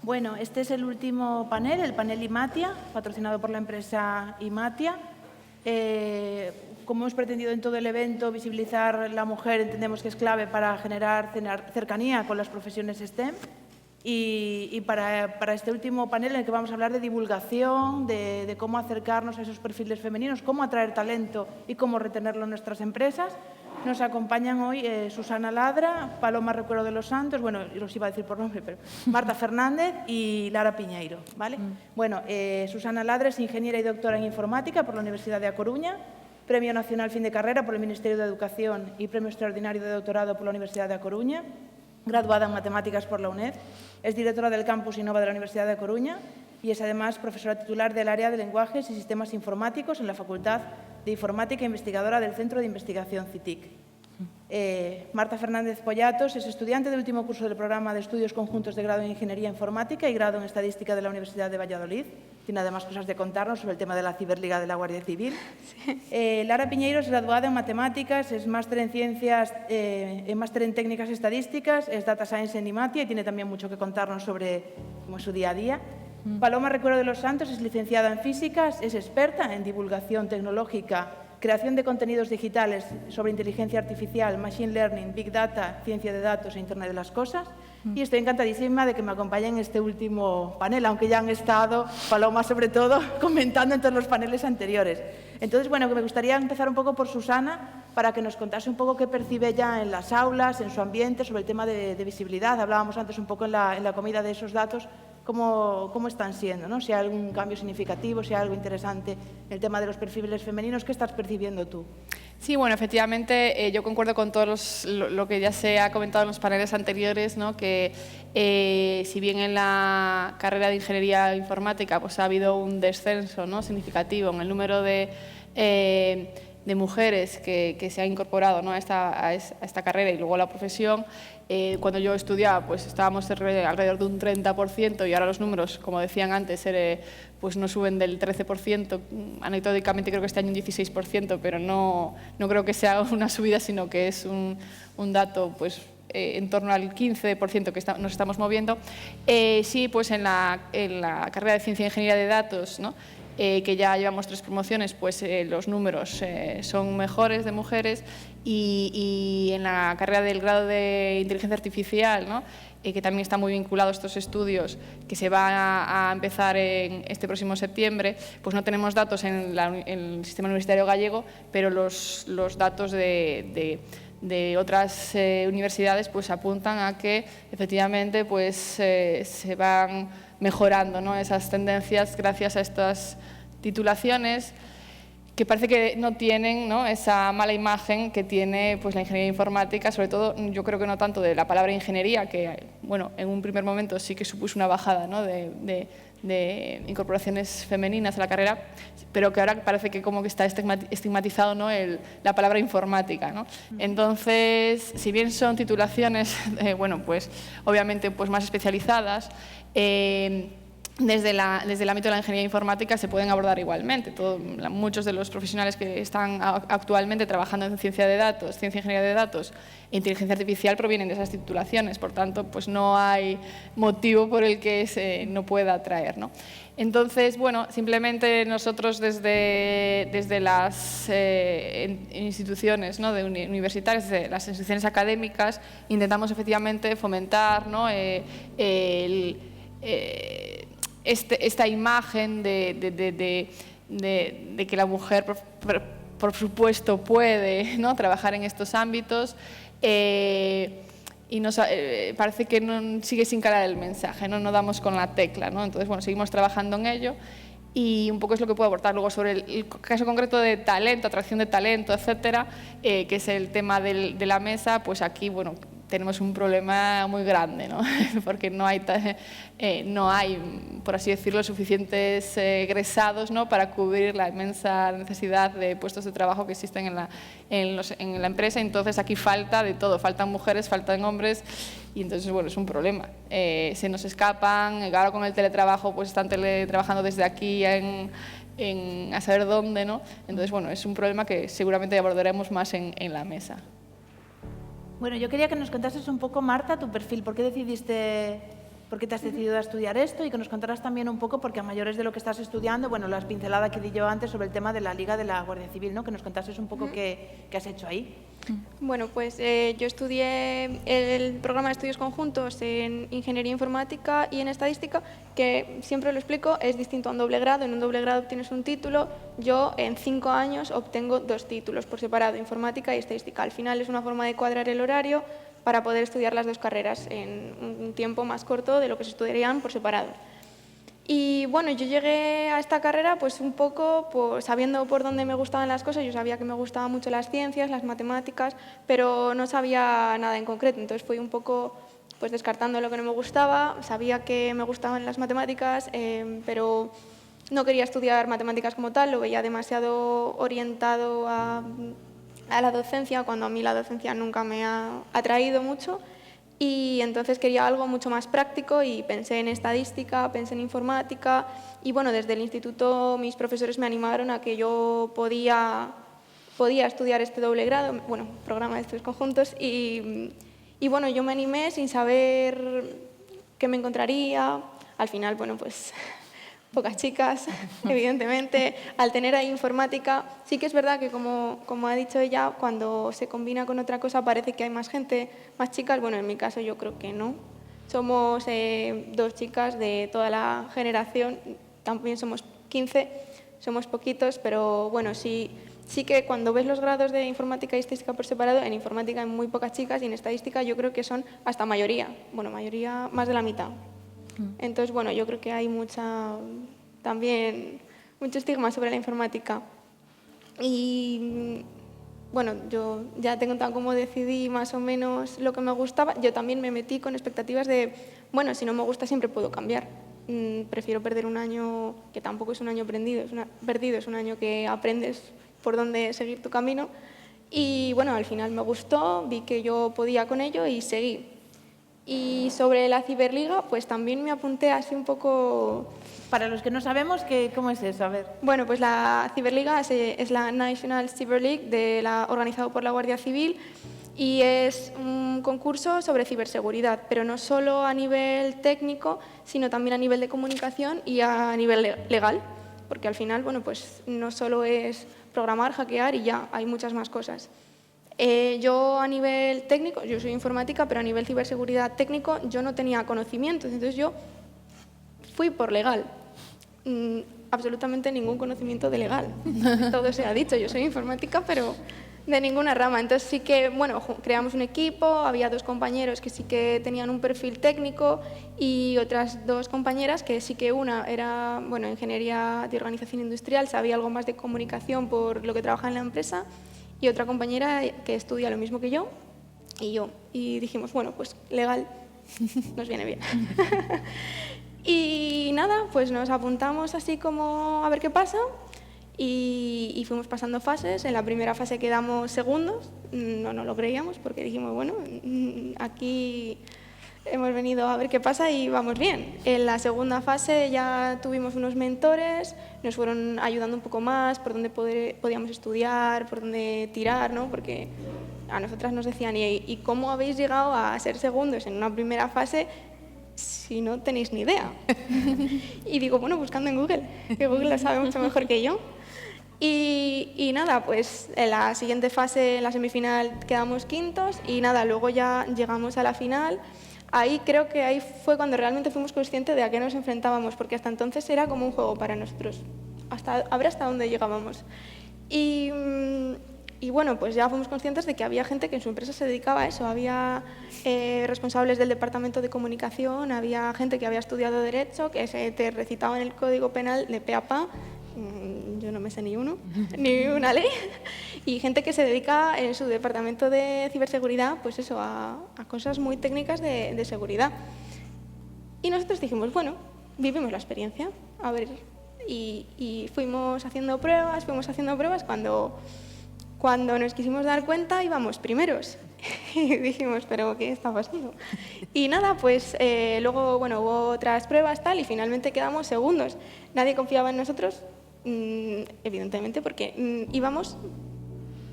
Bueno, este es el último panel, el panel IMATIA, patrocinado por la empresa IMATIA. Como hemos pretendido en todo el evento visibilizar la mujer, entendemos que es clave para generar cercanía con las profesiones STEM. Y para este último panel en el que vamos a hablar de divulgación, de cómo acercarnos a esos perfiles femeninos, cómo atraer talento y cómo retenerlo en nuestras empresas, nos acompañan hoy Susana Ladra, Paloma Recuero de los Santos, bueno, los iba a decir por nombre, pero Marta Fernández y Lara Piñeiro, ¿vale? Bueno, Susana Ladra es ingeniera y doctora en informática por la Universidad de A Coruña, Premio Nacional Fin de Carrera por el Ministerio de Educación y Premio Extraordinario de Doctorado por la Universidad de A Coruña, graduada en Matemáticas por la UNED, es directora del Campus Innova de la Universidad de A Coruña y es además profesora titular del área de Lenguajes y Sistemas Informáticos en la Facultad de Informática e investigadora del Centro de Investigación CITIC. Marta Fernández Pollatos es estudiante de último curso del programa de estudios conjuntos de grado en Ingeniería Informática y grado en Estadística de la Universidad de Valladolid. Tiene además cosas de contarnos sobre el tema de la Ciberliga de la Guardia Civil. Sí. Lara Piñeiro es graduada en Matemáticas, es máster en Ciencias, máster en Técnicas Estadísticas, es Data Science en IMATIA y tiene también mucho que contarnos sobre cómo es su día a día. Paloma Recuero de los Santos es licenciada en Físicas, es experta en divulgación tecnológica, creación de contenidos digitales sobre inteligencia artificial, machine learning, big data, ciencia de datos e Internet de las cosas. Y estoy encantadísima de que me acompañen en este último panel, aunque ya han estado, Paloma sobre todo, comentando en todos los paneles anteriores. Entonces, bueno, que me gustaría empezar un poco por Susana, para que nos contase un poco qué percibe ya en las aulas, en su ambiente, sobre el tema de visibilidad. Hablábamos antes un poco en la comida de esos datos, cómo están siendo, ¿no? Si hay algún cambio significativo, si hay algo interesante en el tema de los perfiles femeninos, ¿qué estás percibiendo tú? Sí, bueno, efectivamente, yo concuerdo con todo lo que ya se ha comentado en los paneles anteriores, ¿no? Que si bien en la carrera de Ingeniería Informática pues, ha habido un descenso, ¿no? significativo en el número de mujeres que se han incorporado, ¿no? a esta carrera y luego a la profesión. Cuando yo estudiaba pues estábamos alrededor de un 30% y ahora los números, como decían antes, pues no suben del 13%, anecdóticamente creo que este año un 16%, pero no creo que sea una subida, sino que es un dato pues, en torno al 15% que nos estamos moviendo. Sí, pues en la carrera de Ciencia e Ingeniería de Datos, ¿no? Que ya llevamos 3 promociones, pues los números son mejores de mujeres y en la carrera del grado de Inteligencia Artificial, ¿no? Que también está muy vinculado a estos estudios que se va a empezar en este próximo septiembre, pues no tenemos datos en el sistema universitario gallego, pero los datos de otras universidades pues apuntan a que efectivamente pues, se van mejorando, ¿no? esas tendencias gracias a estas titulaciones que parece que no tienen, ¿no? esa mala imagen que tiene pues, la ingeniería informática, sobre todo yo creo que no tanto de la palabra ingeniería, que bueno, en un primer momento sí que supuso una bajada, ¿no? de incorporaciones femeninas a la carrera, pero que ahora parece que como que está estigmatizado, ¿no? la palabra informática, ¿no? Entonces, si bien son titulaciones, bueno, pues obviamente pues, más especializadas, desde el ámbito de la ingeniería informática se pueden abordar igualmente. Muchos de los profesionales que están actualmente trabajando en ciencia de datos, ciencia e ingeniería de datos e inteligencia artificial provienen de esas titulaciones, por tanto, pues no hay motivo por el que se no pueda atraer, ¿no? Entonces, bueno, simplemente nosotros desde las instituciones, ¿no? universitarias, desde las instituciones académicas, intentamos efectivamente fomentar, ¿no? Esta imagen de que la mujer, por supuesto, puede, ¿no? trabajar en estos ámbitos y parece que sigue sin calar el mensaje, no damos con la tecla, ¿no? Entonces, bueno, seguimos trabajando en ello y un poco es lo que puedo aportar. Luego, sobre el caso concreto de talento, atracción de talento, etcétera, que es el tema de la mesa, pues aquí, bueno, tenemos un problema muy grande, ¿no? porque no hay, por así decirlo, suficientes egresados, ¿no? para cubrir la inmensa necesidad de puestos de trabajo que existen en la empresa. Entonces aquí falta de todo, faltan mujeres, faltan hombres y entonces bueno, es un problema. Se nos escapan, ahora con el teletrabajo pues están teletrabajando desde aquí a saber dónde, ¿no? Entonces bueno, es un problema que seguramente abordaremos más en la mesa. Bueno, yo quería que nos contases un poco, Marta, tu perfil. ¿Por qué decidiste por qué te has decidido a estudiar esto y que nos contaras también un poco, porque a mayores de lo que estás estudiando, bueno, las pinceladas que di yo antes sobre el tema de la Liga de la Guardia Civil, ¿no? Que nos contases un poco qué has hecho ahí. Bueno, pues yo estudié el programa de estudios conjuntos en Ingeniería Informática y en Estadística, que siempre lo explico, es distinto a un doble grado. En un doble grado obtienes un título, yo en 5 años obtengo 2 títulos por separado, Informática y Estadística. Al final es una forma de cuadrar el horario para poder estudiar las 2 carreras en un tiempo más corto de lo que se estudiarían por separado. Y bueno, yo llegué a esta carrera pues un poco sabiendo por dónde me gustaban las cosas. Yo sabía que me gustaban mucho las ciencias, las matemáticas, pero no sabía nada en concreto. Entonces fui un poco pues descartando lo que no me gustaba. Sabía que me gustaban las matemáticas, pero no quería estudiar matemáticas como tal. Lo veía demasiado orientado a la docencia, cuando a mí la docencia nunca me ha atraído mucho. Y entonces quería algo mucho más práctico y pensé en estadística, pensé en informática y bueno, desde el instituto mis profesores me animaron a que yo podía estudiar este doble grado, bueno, programa de estudios conjuntos y bueno, yo me animé sin saber qué me encontraría. Al final, bueno, pues pocas chicas, evidentemente. Al tener ahí informática, sí que es verdad que como ha dicho ella, cuando se combina con otra cosa parece que hay más gente, más chicas. Bueno, en mi caso yo creo que no. Somos 2 chicas de toda la generación, también somos 15, somos poquitos, pero bueno, sí que cuando ves los grados de informática y estadística por separado, en informática hay muy pocas chicas y en estadística yo creo que son hasta mayoría, bueno, mayoría más de la mitad. Entonces, bueno, yo creo que hay también mucho estigma sobre la informática. Y bueno, yo ya te he contado cómo decidí más o menos lo que me gustaba. Yo también me metí con expectativas de, bueno, si no me gusta siempre puedo cambiar. Prefiero perder un año, que tampoco es un año perdido, es un año que aprendes por dónde seguir tu camino. Y bueno, al final me gustó, vi que yo podía con ello y seguí. Y sobre la Ciberliga, pues también me apunté así un poco. Para los que no sabemos, ¿cómo es eso? A ver. Bueno, pues la Ciberliga es la National Cyber League organizado por la Guardia Civil y es un concurso sobre ciberseguridad, pero no solo a nivel técnico, sino también a nivel de comunicación y a nivel legal, porque al final, bueno, pues no solo es programar, hackear y ya, hay muchas más cosas. Yo a nivel técnico, yo soy informática, pero a nivel ciberseguridad técnico yo no tenía conocimientos, entonces yo fui por legal. Absolutamente ningún conocimiento de legal. Todo se ha dicho, yo soy informática, pero de ninguna rama. Entonces sí que, bueno, creamos un equipo, había 2 compañeros que sí que tenían un perfil técnico y otras 2 compañeras que sí que una era, bueno, ingeniería de organización industrial, sabía algo más de comunicación por lo que trabaja en la empresa, y otra compañera que estudia lo mismo que yo y yo. Y dijimos, bueno, pues legal nos viene bien. Y nada, pues nos apuntamos así como a ver qué pasa y fuimos pasando fases. En la primera fase quedamos segundos, no lo creíamos porque dijimos, bueno, aquí hemos venido a ver qué pasa y vamos bien. En la segunda fase ya tuvimos unos mentores, nos fueron ayudando un poco más por dónde podíamos estudiar, por dónde tirar, ¿no? Porque a nosotras nos decían, ¿y cómo habéis llegado a ser segundos en una primera fase si no tenéis ni idea? Y digo, bueno, buscando en Google, que Google lo sabe mucho mejor que yo. Y nada, pues en la siguiente fase, en la semifinal, quedamos quintos y nada, luego ya llegamos a la final. Ahí creo que ahí fue cuando realmente fuimos conscientes de a qué nos enfrentábamos, porque hasta entonces era como un juego para nosotros, a ver hasta dónde llegábamos. Y bueno, pues ya fuimos conscientes de que había gente que en su empresa se dedicaba a eso. Había responsables del departamento de comunicación, había gente que había estudiado Derecho, que se te recitaban el Código Penal de pe a pa. Yo no me sé ni uno, ni una ley. Y gente que se dedica en su departamento de ciberseguridad, pues eso, a cosas muy técnicas de seguridad. Y nosotros dijimos, bueno, vivimos la experiencia, a ver. Y fuimos haciendo pruebas cuando nos quisimos dar cuenta íbamos primeros. Y dijimos, ¿pero qué está pasando? Y nada, pues luego, bueno, hubo otras pruebas tal y finalmente quedamos segundos. Nadie confiaba en nosotros, evidentemente, porque íbamos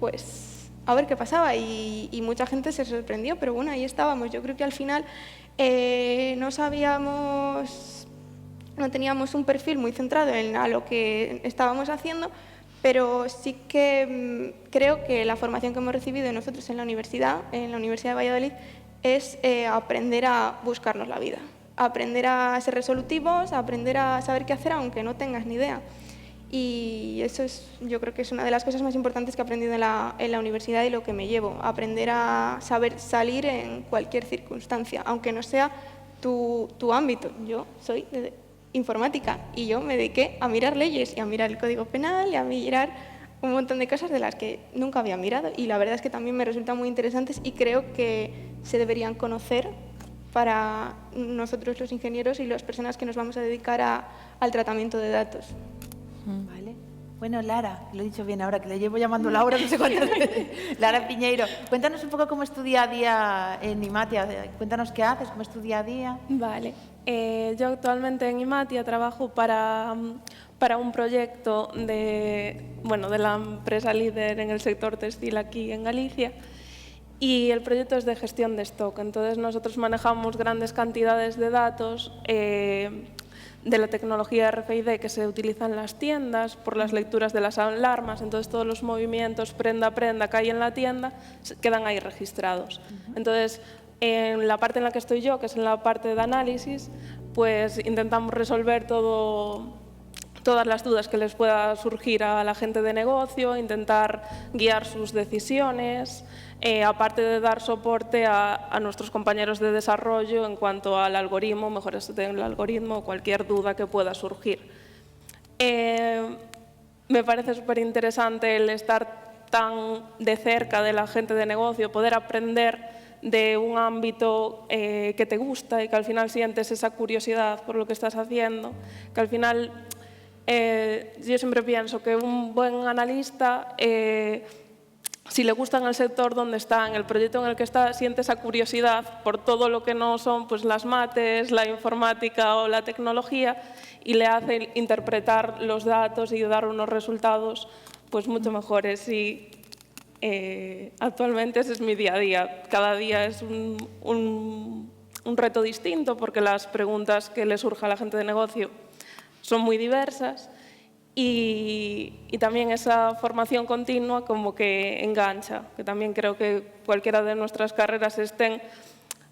pues a ver qué pasaba y mucha gente se sorprendió, pero bueno, ahí estábamos. Yo creo que al final no teníamos un perfil muy centrado en a lo que estábamos haciendo, pero sí que creo que la formación que hemos recibido nosotros en la Universidad de Valladolid, es aprender a buscarnos la vida, aprender a ser resolutivos, aprender a saber qué hacer aunque no tengas ni idea. Y eso yo creo que es una de las cosas más importantes que he aprendido en la universidad y lo que me llevo, aprender a saber salir en cualquier circunstancia, aunque no sea tu ámbito. Yo soy de informática y yo me dediqué a mirar leyes y a mirar el Código Penal y a mirar un montón de cosas de las que nunca había mirado, y la verdad es que también me resultan muy interesantes y creo que se deberían conocer para nosotros los ingenieros y las personas que nos vamos a dedicar al tratamiento de datos. Vale. Bueno, Lara, lo he dicho bien ahora, que le llevo llamando Laura, no sé cuántas veces. Lara Piñeiro, cuéntanos un poco cómo es tu día a día en Imatia. Cuéntanos qué haces, cómo es tu día a día. Vale. Yo actualmente en Imatia trabajo para un proyecto de la empresa líder en el sector textil aquí en Galicia, y el proyecto es de gestión de stock. Entonces nosotros manejamos grandes cantidades de datos de la tecnología RFID que se utiliza en las tiendas por las lecturas de las alarmas. Entonces todos los movimientos prenda a prenda que hay en la tienda quedan ahí registrados. Entonces, en la parte en la que estoy yo, que es en la parte de análisis, pues intentamos resolver todas las dudas que les pueda surgir a la gente de negocio, intentar guiar sus decisiones, aparte de dar soporte a nuestros compañeros de desarrollo en cuanto al algoritmo, mejoras del algoritmo o cualquier duda que pueda surgir. Me parece súper interesante el estar tan de cerca de la gente de negocio, poder aprender de un ámbito que te gusta y que al final sientes esa curiosidad por lo que estás haciendo, que al final yo siempre pienso que un buen analista, si le gusta en el sector donde está, en el proyecto en el que está, siente esa curiosidad por todo lo que no son pues, las mates, la informática o la tecnología, y le hace interpretar los datos y dar unos resultados pues, mucho mejores. Y actualmente ese es mi día a día. Cada día es un reto distinto, porque las preguntas que le surge a la gente de negocio son muy diversas, y también esa formación continua como que engancha, que también creo que cualquiera de nuestras carreras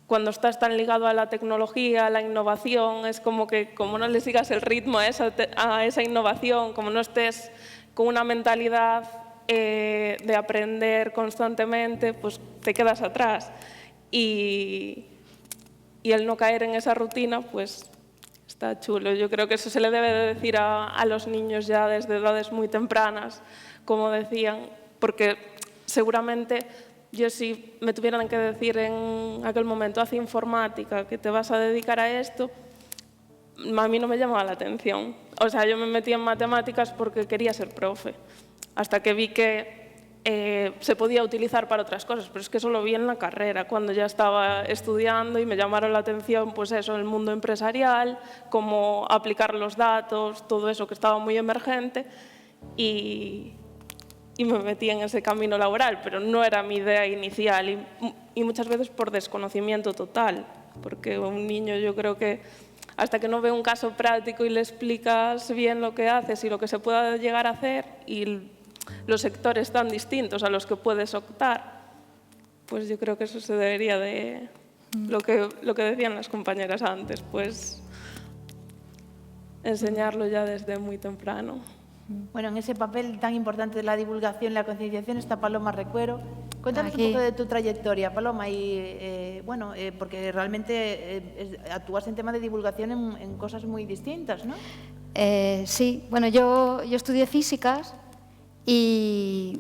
cuando estás tan ligado a la tecnología, a la innovación, es como que como no le sigas el ritmo a esa innovación, como no estés con una mentalidad de aprender constantemente, pues te quedas atrás. Y el no caer en esa rutina, pues está chulo. Yo creo que eso se le debe de decir a los niños ya desde edades muy tempranas, como decían, porque seguramente yo, si me tuvieran que decir en aquel momento, haz informática, que te vas a dedicar a esto, a mí no me llamaba la atención. O sea, yo me metí en matemáticas porque quería ser profe, hasta que vi que se podía utilizar para otras cosas, pero es que eso lo vi en la carrera, cuando ya estaba estudiando, y me llamaron la atención pues eso, el mundo empresarial, cómo aplicar los datos, todo eso que estaba muy emergente, y me metí en ese camino laboral, pero no era mi idea inicial, y muchas veces por desconocimiento total, porque un niño, yo creo que hasta que no ve un caso práctico y le explicas bien lo que haces y lo que se pueda llegar a hacer, y los sectores tan distintos a los que puedes optar, pues yo creo que eso se debería de, lo que decían las compañeras antes, pues enseñarlo ya desde muy temprano. Bueno, en ese papel tan importante de la divulgación y la concienciación está Paloma Recuero. Cuéntanos un poco de tu trayectoria, Paloma, y porque realmente actúas en tema de divulgación en cosas muy distintas, ¿no? Sí, bueno, yo estudié físicas. Y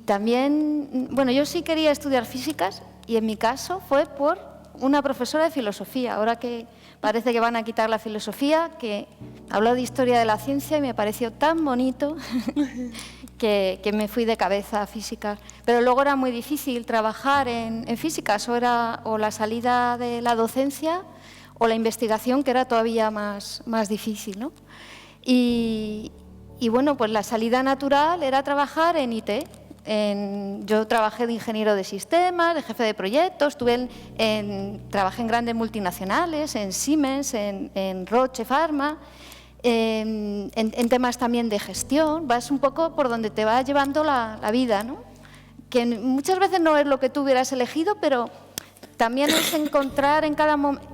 también, bueno, yo sí quería estudiar físicas, y en mi caso fue por una profesora de filosofía. Ahora que parece que van a quitar la filosofía, que habló de historia de la ciencia y me pareció tan bonito que me fui de cabeza a físicas. Pero luego era muy difícil trabajar en físicas, o la salida de la docencia o la investigación, que era todavía más difícil, ¿no? Y bueno, pues la salida natural era trabajar en IT, Yo trabajé de ingeniero de sistemas, de jefe de proyectos, trabajé en grandes multinacionales, en Siemens, en Roche Pharma, en temas también de gestión. Vas un poco por donde te va llevando la vida, ¿no? Que muchas veces no es lo que tú hubieras elegido, pero también es encontrar en cada momento,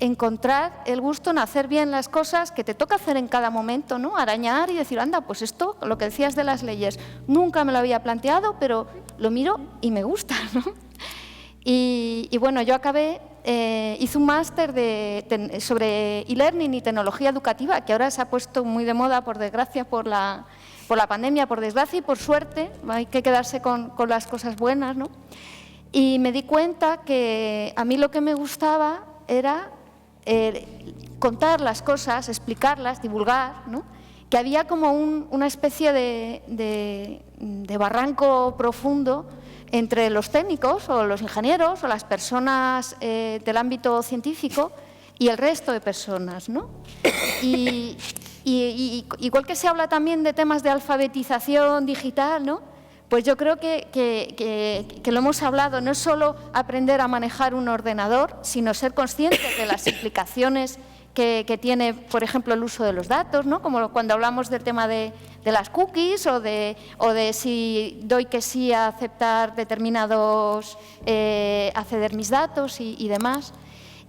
encontrar el gusto en hacer bien las cosas que te toca hacer en cada momento, ¿no? Arañar y decir, anda, pues esto, lo que decías de las leyes, nunca me lo había planteado, pero lo miro y me gusta, ¿no? Y bueno, yo acabé, hice un máster sobre e-learning y tecnología educativa, que ahora se ha puesto muy de moda, por desgracia, por la pandemia, por desgracia y por suerte, hay que quedarse con las cosas buenas, ¿no? Y me di cuenta que a mí lo que me gustaba era contar las cosas, explicarlas, divulgar, ¿no? Que había como una especie de barranco profundo entre los técnicos o los ingenieros o las personas del ámbito científico y el resto de personas, ¿no? Y igual que se habla también de temas de alfabetización digital, ¿no? Pues yo creo que lo hemos hablado, no es solo aprender a manejar un ordenador, sino ser conscientes de las implicaciones que tiene, por ejemplo, el uso de los datos, ¿no? Como cuando hablamos del tema de las cookies o de si doy que sí a aceptar determinados, acceder mis datos y demás.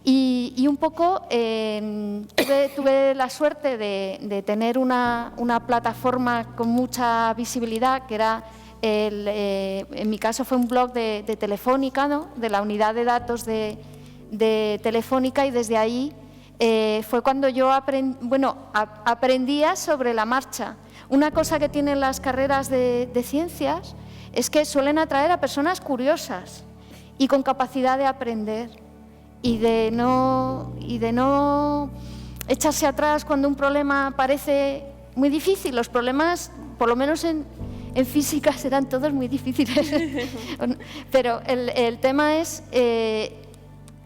Y un poco tuve la suerte de tener una plataforma con mucha visibilidad, que era, en mi caso fue un blog de Telefónica, ¿no? De la unidad de datos de Telefónica, y desde ahí fue cuando yo aprendía sobre la marcha. Una cosa que tienen las carreras de ciencias es que suelen atraer a personas curiosas y con capacidad de aprender y de no echarse atrás cuando un problema parece muy difícil. Los problemas, por lo menos en física, serán todos muy difíciles. Pero el tema es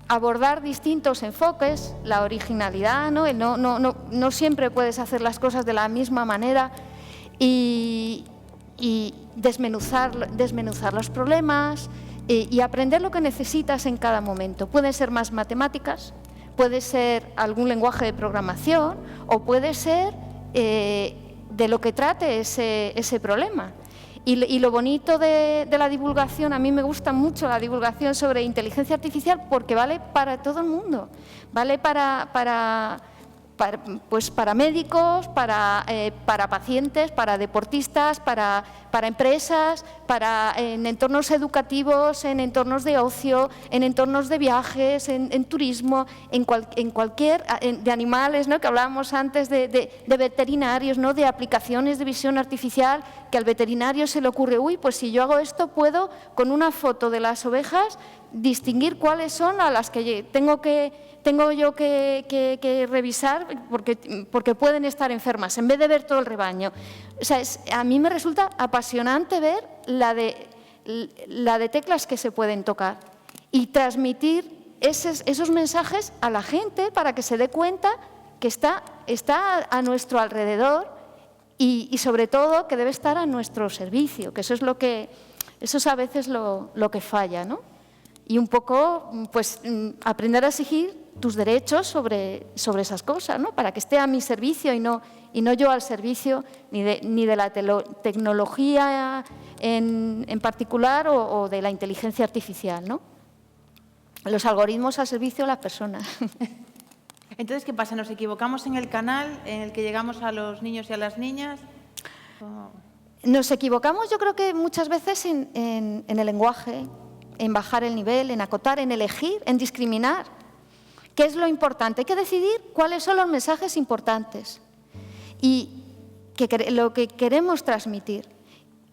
abordar distintos enfoques, la originalidad, ¿no? No siempre puedes hacer las cosas de la misma manera y desmenuzar los problemas y aprender lo que necesitas en cada momento. Pueden ser más matemáticas, puede ser algún lenguaje de programación o puede ser de lo que trate ese problema. Y lo bonito de la divulgación, a mí me gusta mucho la divulgación sobre inteligencia artificial porque vale para todo el mundo, vale para médicos, para pacientes, para deportistas, para empresas, en entornos educativos, en entornos de ocio, en entornos de viajes, en turismo, en cualquier, de animales, ¿no? Que hablábamos antes de veterinarios, ¿no? De aplicaciones de visión artificial, que al veterinario se le ocurre, uy, pues si yo hago esto puedo, con una foto de las ovejas, distinguir cuáles son a las que tengo yo que revisar porque pueden estar enfermas, en vez de ver todo el rebaño. O sea, a mí me resulta apasionante ver la de teclas que se pueden tocar y transmitir esos mensajes a la gente para que se dé cuenta que está a nuestro alrededor y sobre todo que debe estar a nuestro servicio, que eso es a veces lo que falla, ¿no? Y un poco, pues, aprender a exigir tus derechos sobre esas cosas, ¿no? Para que esté a mi servicio y no yo al servicio ni de la tecnología en particular o de la inteligencia artificial, ¿no? Los algoritmos al servicio de las personas. Entonces, ¿qué pasa? ¿Nos equivocamos en el canal en el que llegamos a los niños y a las niñas? Nos equivocamos, yo creo que muchas veces en el lenguaje, en bajar el nivel, en acotar, en elegir, en discriminar. ¿Qué es lo importante? Hay que decidir cuáles son los mensajes importantes y lo que queremos transmitir.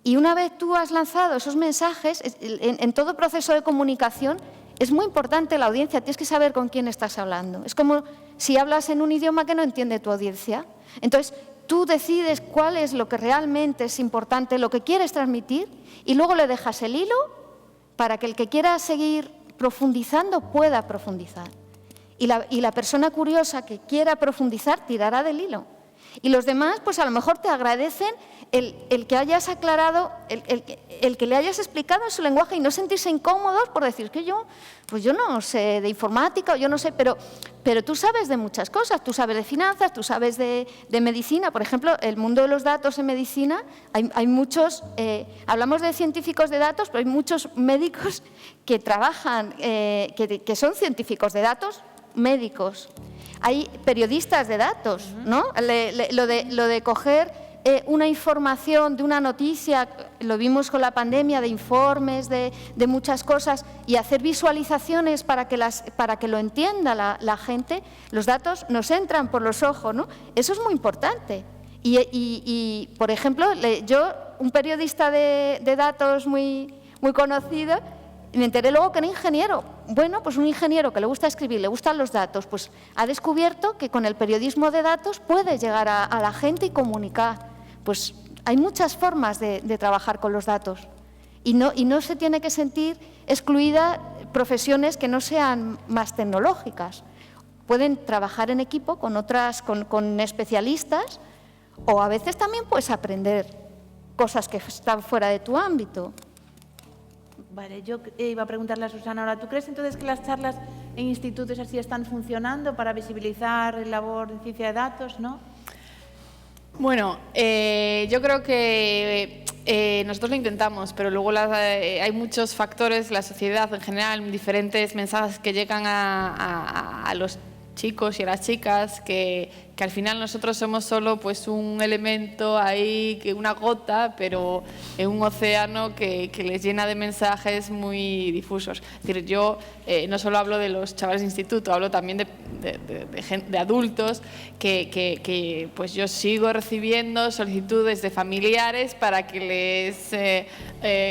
Y una vez tú has lanzado esos mensajes, en todo proceso de comunicación es muy importante la audiencia, tienes que saber con quién estás hablando. Es como si hablas en un idioma que no entiende tu audiencia. Entonces, tú decides cuál es lo que realmente es importante, lo que quieres transmitir, y luego le dejas el hilo para que el que quiera seguir profundizando pueda profundizar. Y la persona curiosa que quiera profundizar tirará del hilo. Y los demás, pues a lo mejor te agradecen el que hayas aclarado, el que le hayas explicado en su lenguaje y no sentirse incómodos por decir que yo no sé de informática o yo no sé, pero tú sabes de muchas cosas, tú sabes de finanzas, tú sabes de medicina. Por ejemplo, el mundo de los datos en medicina, hay muchos, hablamos de científicos de datos, pero hay muchos médicos que trabajan, que son científicos de datos, médicos. Hay periodistas de datos, ¿no? Lo de coger una información de una noticia, lo vimos con la pandemia, de informes, de muchas cosas, y hacer visualizaciones para que lo entienda la gente. Los datos nos entran por los ojos, ¿no? Eso es muy importante. Y por ejemplo, un periodista de datos muy conocido, me enteré luego que era ingeniero. Bueno, pues un ingeniero que le gusta escribir, le gustan los datos, pues ha descubierto que con el periodismo de datos puede llegar a la gente y comunicar. Pues hay muchas formas de trabajar con los datos y no se tiene que sentir excluida profesiones que no sean más tecnológicas. Pueden trabajar en equipo con especialistas, o a veces también puedes aprender cosas que están fuera de tu ámbito. Vale, yo iba a preguntarle a Susana ahora, ¿tú crees entonces que las charlas en institutos así están funcionando para visibilizar la labor de ciencia de datos, no? Bueno, yo creo que nosotros lo intentamos, pero luego hay muchos factores, la sociedad en general, diferentes mensajes que llegan a los chicos y a las chicas, que al final nosotros somos solo pues un elemento ahí, una gota, pero en un océano que les llena de mensajes muy difusos. Es decir, yo no solo hablo de los chavales de instituto, hablo también de adultos que pues yo sigo recibiendo solicitudes de familiares para que les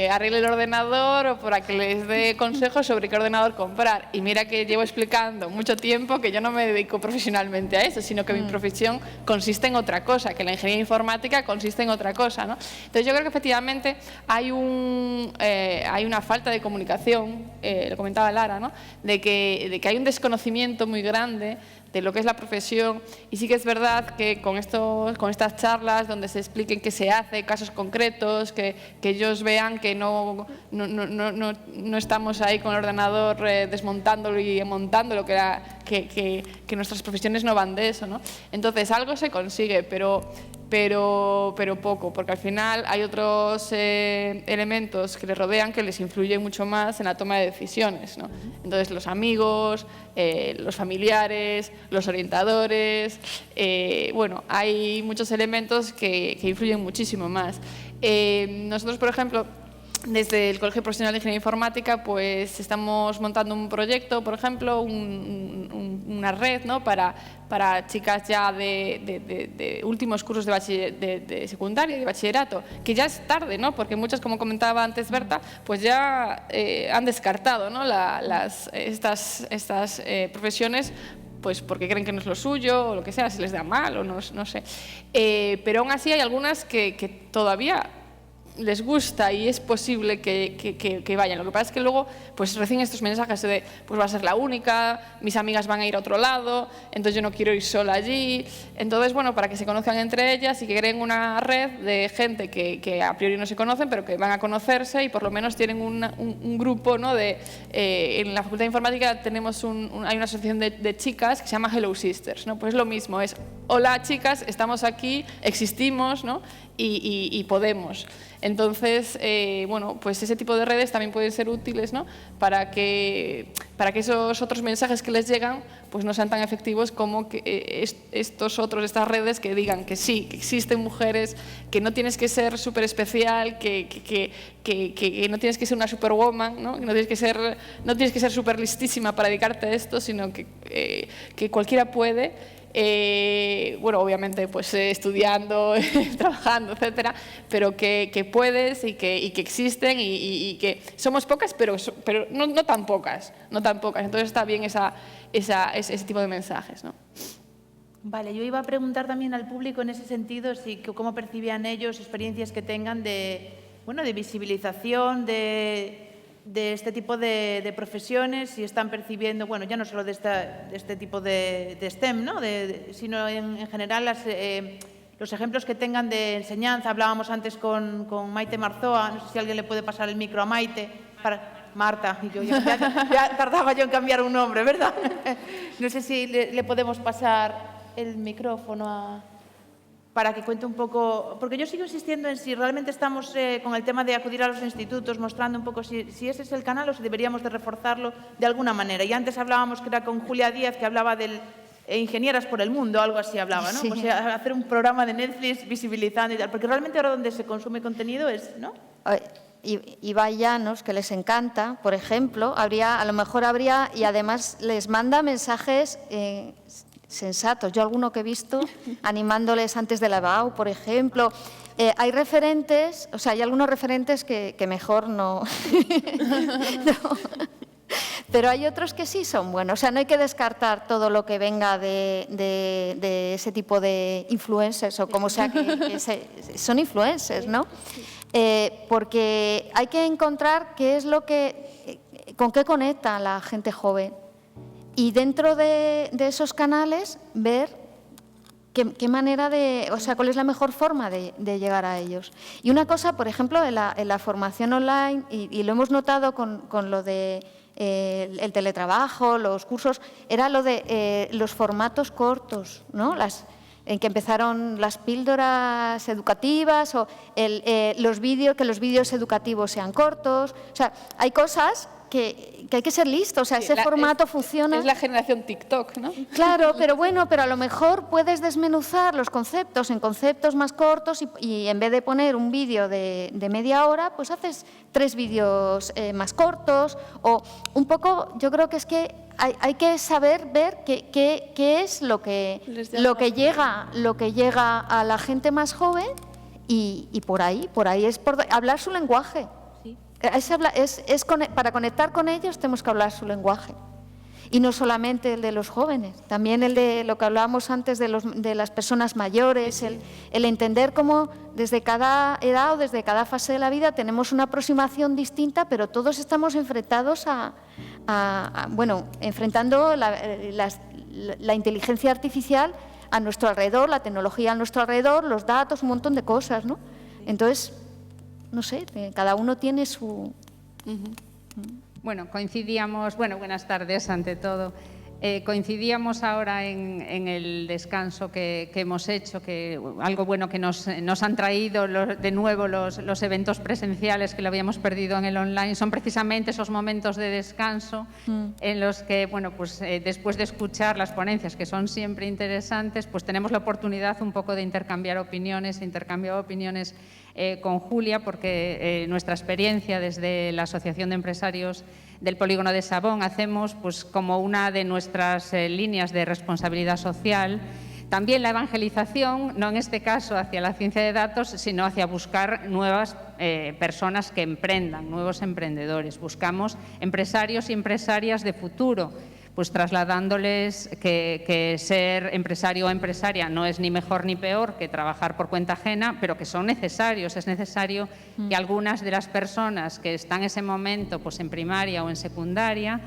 arregle el ordenador o para que les dé consejos sobre qué ordenador comprar. Y mira que llevo explicando mucho tiempo que yo no me dedico profesionalmente a eso, sino que mi profesión consiste en otra cosa, que la ingeniería informática consiste en otra cosa, ¿no? Entonces yo creo que efectivamente hay una falta de comunicación, lo comentaba Lara, ¿no? de que hay un desconocimiento muy grande de lo que es la profesión, y sí que es verdad que con estas charlas donde se expliquen qué se hace, casos concretos, que ellos vean que no estamos ahí con el ordenador desmontándolo y montándolo, que nuestras profesiones no van de eso, ¿no? Entonces algo se consigue, pero poco, porque al final hay otros elementos que les rodean que les influyen mucho más en la toma de decisiones, ¿no? Entonces los amigos, los familiares, los orientadores, bueno, hay muchos elementos que influyen muchísimo más. Nosotros, por ejemplo, desde el Colegio Profesional de Ingeniería Informática, pues estamos montando un proyecto, por ejemplo, una red, ¿no? para chicas ya de últimos cursos de secundaria y de bachillerato, que ya es tarde, ¿no? Porque muchas, como comentaba antes Berta, pues ya han descartado, ¿no? estas profesiones, pues porque creen que no es lo suyo o lo que sea, si les da mal o no sé. Pero aún así hay algunas que todavía les gusta y es posible que vayan. Lo que pasa es que luego pues reciben estos mensajes de pues va a ser la única, mis amigas van a ir a otro lado, entonces yo no quiero ir sola allí. Entonces, bueno, para que se conozcan entre ellas y que creen una red de gente que a priori no se conocen, pero que van a conocerse y por lo menos tienen un grupo, ¿no? En la Facultad de Informática tenemos hay una asociación de chicas que se llama Hello Sisters, ¿no? Pues lo mismo, es hola chicas, estamos aquí, existimos, ¿no? y podemos. Entonces, bueno, pues ese tipo de redes también pueden ser útiles, ¿no? para que esos otros mensajes que les llegan pues no sean tan efectivos como que estas redes que digan que sí, que existen mujeres, que no tienes que ser súper especial, que no tienes que ser una superwoman, ¿no? Que no tienes que ser súper listísima para dedicarte a esto, sino que cualquiera puede. Bueno, obviamente pues estudiando, trabajando, etcétera, pero que puedes y que existen y que somos pocas, pero no tan pocas, entonces está bien ese tipo de mensajes, ¿no? Vale, yo iba a preguntar también al público en ese sentido cómo percibían ellos experiencias que tengan de visibilización de este tipo de profesiones, si están percibiendo, bueno, ya no solo de este tipo de STEM, ¿no? Sino en general los ejemplos que tengan de enseñanza. Hablábamos antes con Maite Marzoa, no sé si alguien le puede pasar el micro a Maite, Marta, y yo ya tardaba yo en cambiar un nombre, ¿verdad? No sé si le podemos pasar el micrófono para que cuente un poco, porque yo sigo insistiendo en si realmente estamos con el tema de acudir a los institutos, mostrando un poco si ese es el canal o si deberíamos de reforzarlo de alguna manera. Y antes hablábamos que era con Julia Díaz, que hablaba del Ingenieras por el Mundo, algo así hablaba, ¿no? Sí. O sea, hacer un programa de Netflix visibilizando y tal, porque realmente ahora donde se consume contenido es, ¿no? Ibai Llanos, que les encanta, por ejemplo, a lo mejor habría, y además les manda mensajes sensatos. Yo alguno que he visto animándoles antes de la EBAU, por ejemplo. Hay referentes, o sea, hay algunos referentes que mejor no. No. Pero hay otros que sí son buenos. O sea, no hay que descartar todo lo que venga de ese tipo de influencers o como sea que son influencers, ¿no? Porque hay que encontrar qué es con qué conecta la gente joven. Y dentro de esos canales ver qué manera o sea, cuál es la mejor forma de llegar a ellos. Y una cosa, por ejemplo, en la formación online, y lo hemos notado con lo de el teletrabajo, los cursos, era lo de los formatos cortos, ¿no? En que empezaron las píldoras educativas o que los vídeos educativos sean cortos. O sea, hay cosas que hay que ser listos, o sea, ese formato funciona. Es la generación TikTok, ¿no? Claro, pero bueno, pero a lo mejor puedes desmenuzar los conceptos en conceptos más cortos y en vez de poner un vídeo de media hora, pues haces 3 vídeos más cortos o un poco, yo creo que es que hay que saber ver qué es lo que llega a la gente más joven y por ahí es por hablar su lenguaje. Para conectar con ellos tenemos que hablar su lenguaje. Y no solamente el de los jóvenes, también el de lo que hablábamos antes de las personas mayores, el entender cómo desde cada edad o desde cada fase de la vida tenemos una aproximación distinta, pero todos estamos enfrentados enfrentando la inteligencia artificial a nuestro alrededor, la tecnología a nuestro alrededor, los datos, un montón de cosas, ¿no? Entonces, no sé, cada uno tiene su... Bueno, coincidíamos, buenas tardes ante todo. Coincidíamos ahora en el descanso que hemos hecho, que algo bueno que nos han traído de nuevo los eventos presenciales que lo habíamos perdido en el online, son precisamente esos momentos de descanso en los que, después de escuchar las ponencias, que son siempre interesantes, pues tenemos la oportunidad un poco de intercambiar opiniones con Julia, porque nuestra experiencia desde la Asociación de Empresarios del Polígono de Sabón hacemos pues como una de nuestras líneas de responsabilidad social también la evangelización, no en este caso hacia la ciencia de datos, sino hacia buscar nuevas personas que emprendan, nuevos emprendedores. Buscamos empresarios y empresarias de futuro, pues trasladándoles que ser empresario o empresaria no es ni mejor ni peor que trabajar por cuenta ajena, pero que son necesarios. Es necesario que algunas de las personas que están en ese momento pues en primaria o en secundaria,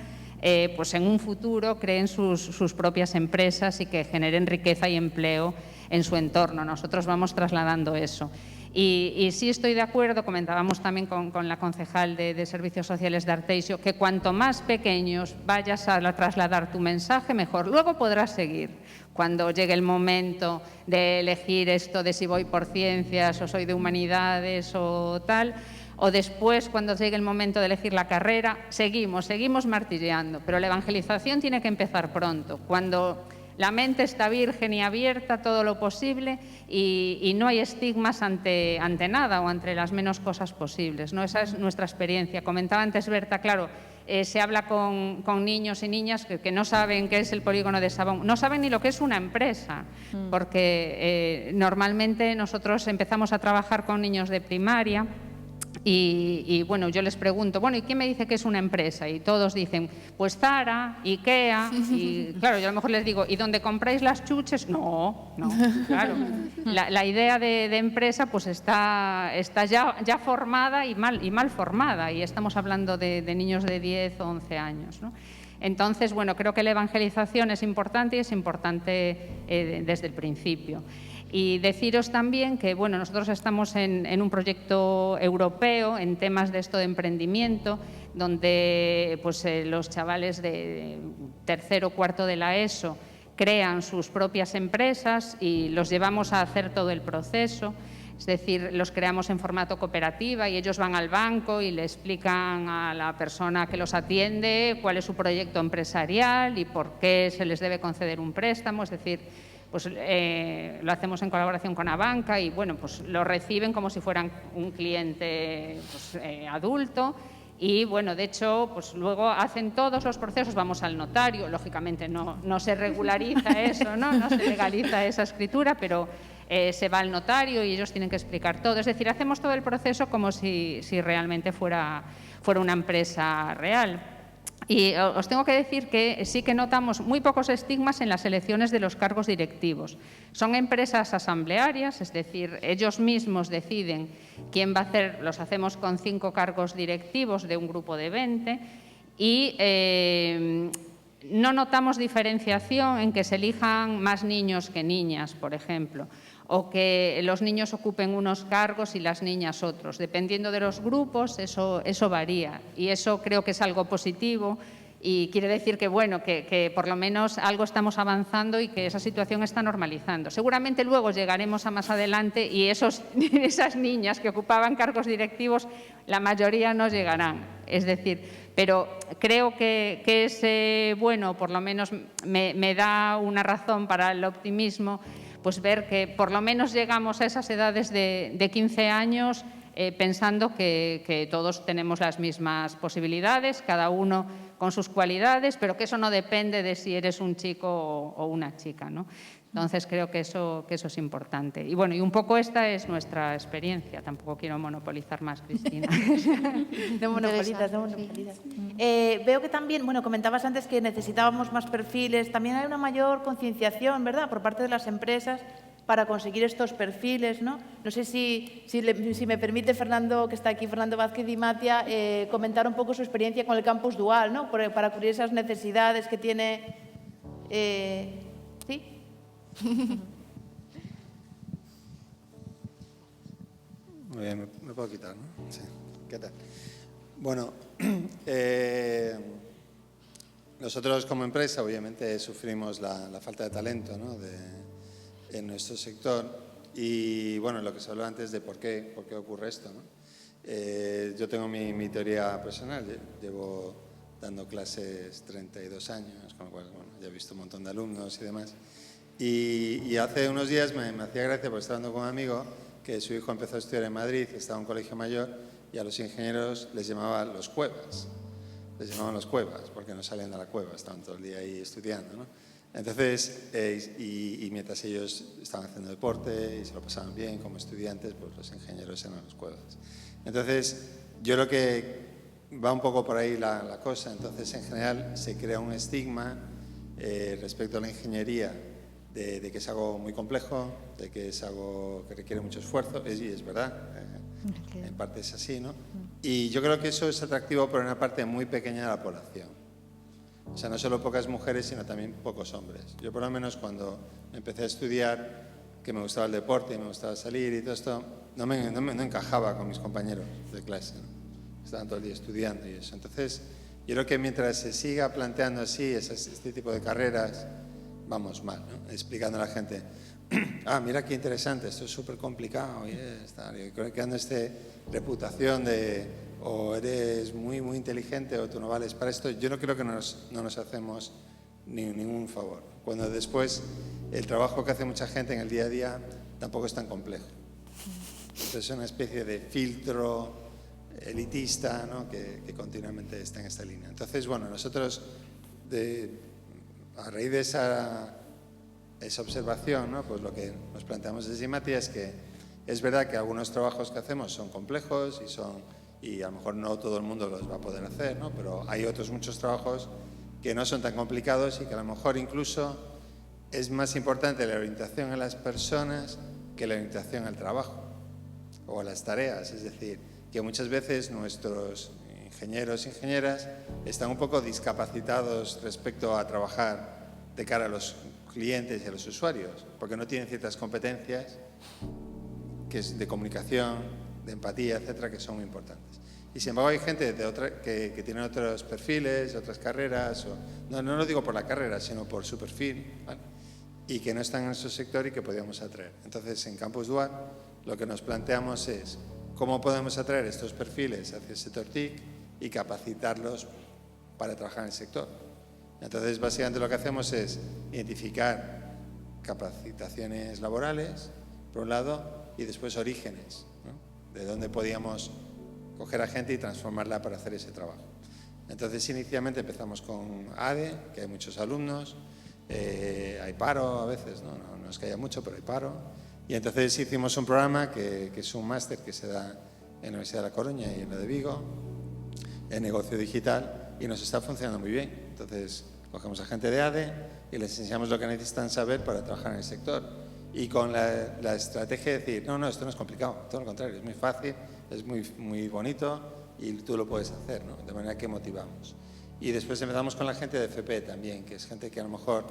pues en un futuro creen sus propias empresas y que generen riqueza y empleo en su entorno. Nosotros vamos trasladando eso. Y sí estoy de acuerdo, comentábamos también con la concejal de Servicios Sociales de Arteixo, que cuanto más pequeños vayas a trasladar tu mensaje, mejor. Luego podrás seguir cuando llegue el momento de elegir esto de si voy por ciencias o soy de humanidades o tal, o después cuando llegue el momento de elegir la carrera, seguimos martilleando. Pero la evangelización tiene que empezar pronto, cuando la mente está virgen y abierta todo lo posible y no hay estigmas ante nada o ante las menos cosas posibles, ¿no? Esa es nuestra experiencia. Comentaba antes Berta, claro, se habla con niños y niñas que no saben qué es el polígono de Sabón, no saben ni lo que es una empresa, porque normalmente nosotros empezamos a trabajar con niños de primaria. Y bueno, yo les pregunto, ¿y quién me dice que es una empresa? Y todos dicen, pues Zara, Ikea, y claro, yo a lo mejor les digo, ¿y dónde compráis las chuches? No, claro. La idea de empresa pues está ya formada y mal formada, y estamos hablando de niños de 10 o 11 años, ¿no? Entonces, creo que la evangelización es importante y es importante desde el principio. Y deciros también que bueno, nosotros estamos en un proyecto europeo en temas de esto de emprendimiento, donde pues, los chavales de tercero o cuarto de la ESO crean sus propias empresas y los llevamos a hacer todo el proceso. Es decir, los creamos en formato cooperativa y ellos van al banco y le explican a la persona que los atiende cuál es su proyecto empresarial y por qué se les debe conceder un préstamo. Es decir, pues, lo hacemos en colaboración con la banca y bueno, pues lo reciben como si fueran un cliente pues, adulto. Y bueno, de hecho, pues luego hacen todos los procesos, vamos al notario, lógicamente no se regulariza eso, no se legaliza esa escritura, pero se va al notario y ellos tienen que explicar todo. Es decir, hacemos todo el proceso como si realmente fuera una empresa real. Y os tengo que decir que sí que notamos muy pocos estigmas en las elecciones de los cargos directivos. Son empresas asamblearias, es decir, ellos mismos deciden quién va a hacer, los hacemos con 5 cargos directivos de un grupo de 20 y no notamos diferenciación en que se elijan más niños que niñas, por ejemplo, o que los niños ocupen unos cargos y las niñas otros. Dependiendo de los grupos, eso varía y eso creo que es algo positivo y quiere decir que, bueno, que por lo menos algo estamos avanzando y que esa situación está normalizando. Seguramente luego llegaremos a más adelante y esas niñas que ocupaban cargos directivos, la mayoría no llegarán. Es decir, pero creo que es bueno, por lo menos me da una razón para el optimismo, pues ver que por lo menos llegamos a esas edades de 15 años pensando que todos tenemos las mismas posibilidades, cada uno con sus cualidades, pero que eso no depende de si eres un chico o una chica, ¿no? Entonces creo que eso es importante. Y bueno, y un poco esta es nuestra experiencia. Tampoco quiero monopolizar más, Cristina. No monopolizas, no monopolizas. Veo que también, bueno, comentabas antes que necesitábamos más perfiles. También hay una mayor concienciación, ¿verdad?, por parte de las empresas para conseguir estos perfiles, ¿no? No sé si me permite Fernando, que está aquí, Fernando Vázquez y Matia, comentar un poco su experiencia con el campus dual, ¿no?, para cubrir esas necesidades que tiene. ¿Sí? Muy bien, me puedo quitar, ¿no? Sí. ¿Qué tal? Bueno, nosotros como empresa obviamente sufrimos la falta de talento, ¿no?, en nuestro sector y bueno, lo que se habló antes de por qué ocurre esto, ¿no? Yo tengo mi teoría personal, llevo dando clases 32 años, con lo cual bueno, ya he visto un montón de alumnos y demás. Y hace unos días me hacía gracia porque estaba hablando con un amigo que su hijo empezó a estudiar en Madrid, estaba en un colegio mayor y a los ingenieros les llamaban los cuevas. Les llamaban los cuevas porque no salían de la cueva, estaban todo el día ahí estudiando, ¿no? Entonces, y mientras ellos estaban haciendo deporte y se lo pasaban bien como estudiantes, pues los ingenieros eran los cuevas. Entonces, yo creo que va un poco por ahí la cosa. Entonces, en general, se crea un estigma respecto a la ingeniería de que es algo muy complejo, de que es algo que requiere mucho esfuerzo, y es verdad, en parte es así, ¿no? Y yo creo que eso es atractivo por una parte muy pequeña de la población. O sea, no solo pocas mujeres, sino también pocos hombres. Yo por lo menos cuando empecé a estudiar, que me gustaba el deporte y me gustaba salir y todo esto, no encajaba con mis compañeros de clase, ¿no? Estaban todo el día estudiando y eso. Entonces, yo creo que mientras se siga planteando así este tipo de carreras, vamos mal, ¿no? Explicando a la gente, mira qué interesante, esto es súper complicado, y creando esta reputación de o eres muy inteligente o tú no vales para esto. Yo no creo que no nos hacemos ningún favor, cuando después el trabajo que hace mucha gente en el día a día tampoco es tan complejo. Entonces es una especie de filtro elitista, ¿no?, que continuamente está en esta línea. Entonces, bueno, nosotros a raíz de esa observación, ¿no?, pues lo que nos planteamos desde Imatia es que es verdad que algunos trabajos que hacemos son complejos y a lo mejor no todo el mundo los va a poder hacer, ¿no?, pero hay otros muchos trabajos que no son tan complicados y que a lo mejor incluso es más importante la orientación a las personas que la orientación al trabajo o a las tareas. Es decir, que muchas veces nuestros ingenieros e ingenieras están un poco discapacitados respecto a trabajar de cara a los clientes y a los usuarios, porque no tienen ciertas competencias que es de comunicación, de empatía, etcétera, que son muy importantes. Y sin embargo hay gente que tiene otros perfiles, otras carreras, no lo digo por la carrera, sino por su perfil, ¿vale? Y que no están en nuestro sector y que podríamos atraer. Entonces, en Campus Dual lo que nos planteamos es cómo podemos atraer estos perfiles hacia el sector TIC y capacitarlos para trabajar en el sector. Entonces, básicamente lo que hacemos es identificar capacitaciones laborales, por un lado, y después orígenes, ¿no? De dónde podíamos coger a gente y transformarla para hacer ese trabajo. Entonces, inicialmente empezamos con ADE, que hay muchos alumnos, hay paro a veces, no es que haya mucho, pero hay paro. Y entonces hicimos un programa que es un máster que se da en la Universidad de La Coruña y en la de Vigo, en negocio digital, y nos está funcionando muy bien. Entonces, cogemos a gente de ADE y les enseñamos lo que necesitan saber para trabajar en el sector. Y con la estrategia de decir, no, esto no es complicado, todo lo contrario, es muy fácil, es muy bonito y tú lo puedes hacer, ¿no? De manera que motivamos. Y después empezamos con la gente de FP también, que es gente que a lo mejor,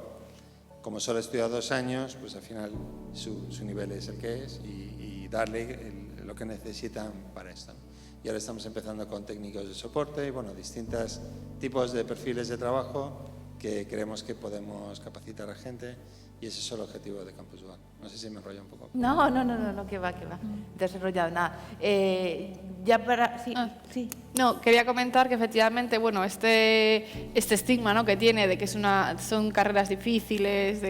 como solo ha estudiado 2 años, pues al final su nivel es el que es y darle lo que necesitan para esto, ¿no? Y ahora estamos empezando con técnicos de soporte y, bueno, distintos tipos de perfiles de trabajo que creemos que podemos capacitar a gente, y ese es el objetivo de Campus Dual. No sé si me enrollo un poco. No, que va. Desarrollado nada. Ya para... Sí. No, quería comentar que efectivamente, bueno, este estigma, ¿no?, que tiene de que son carreras difíciles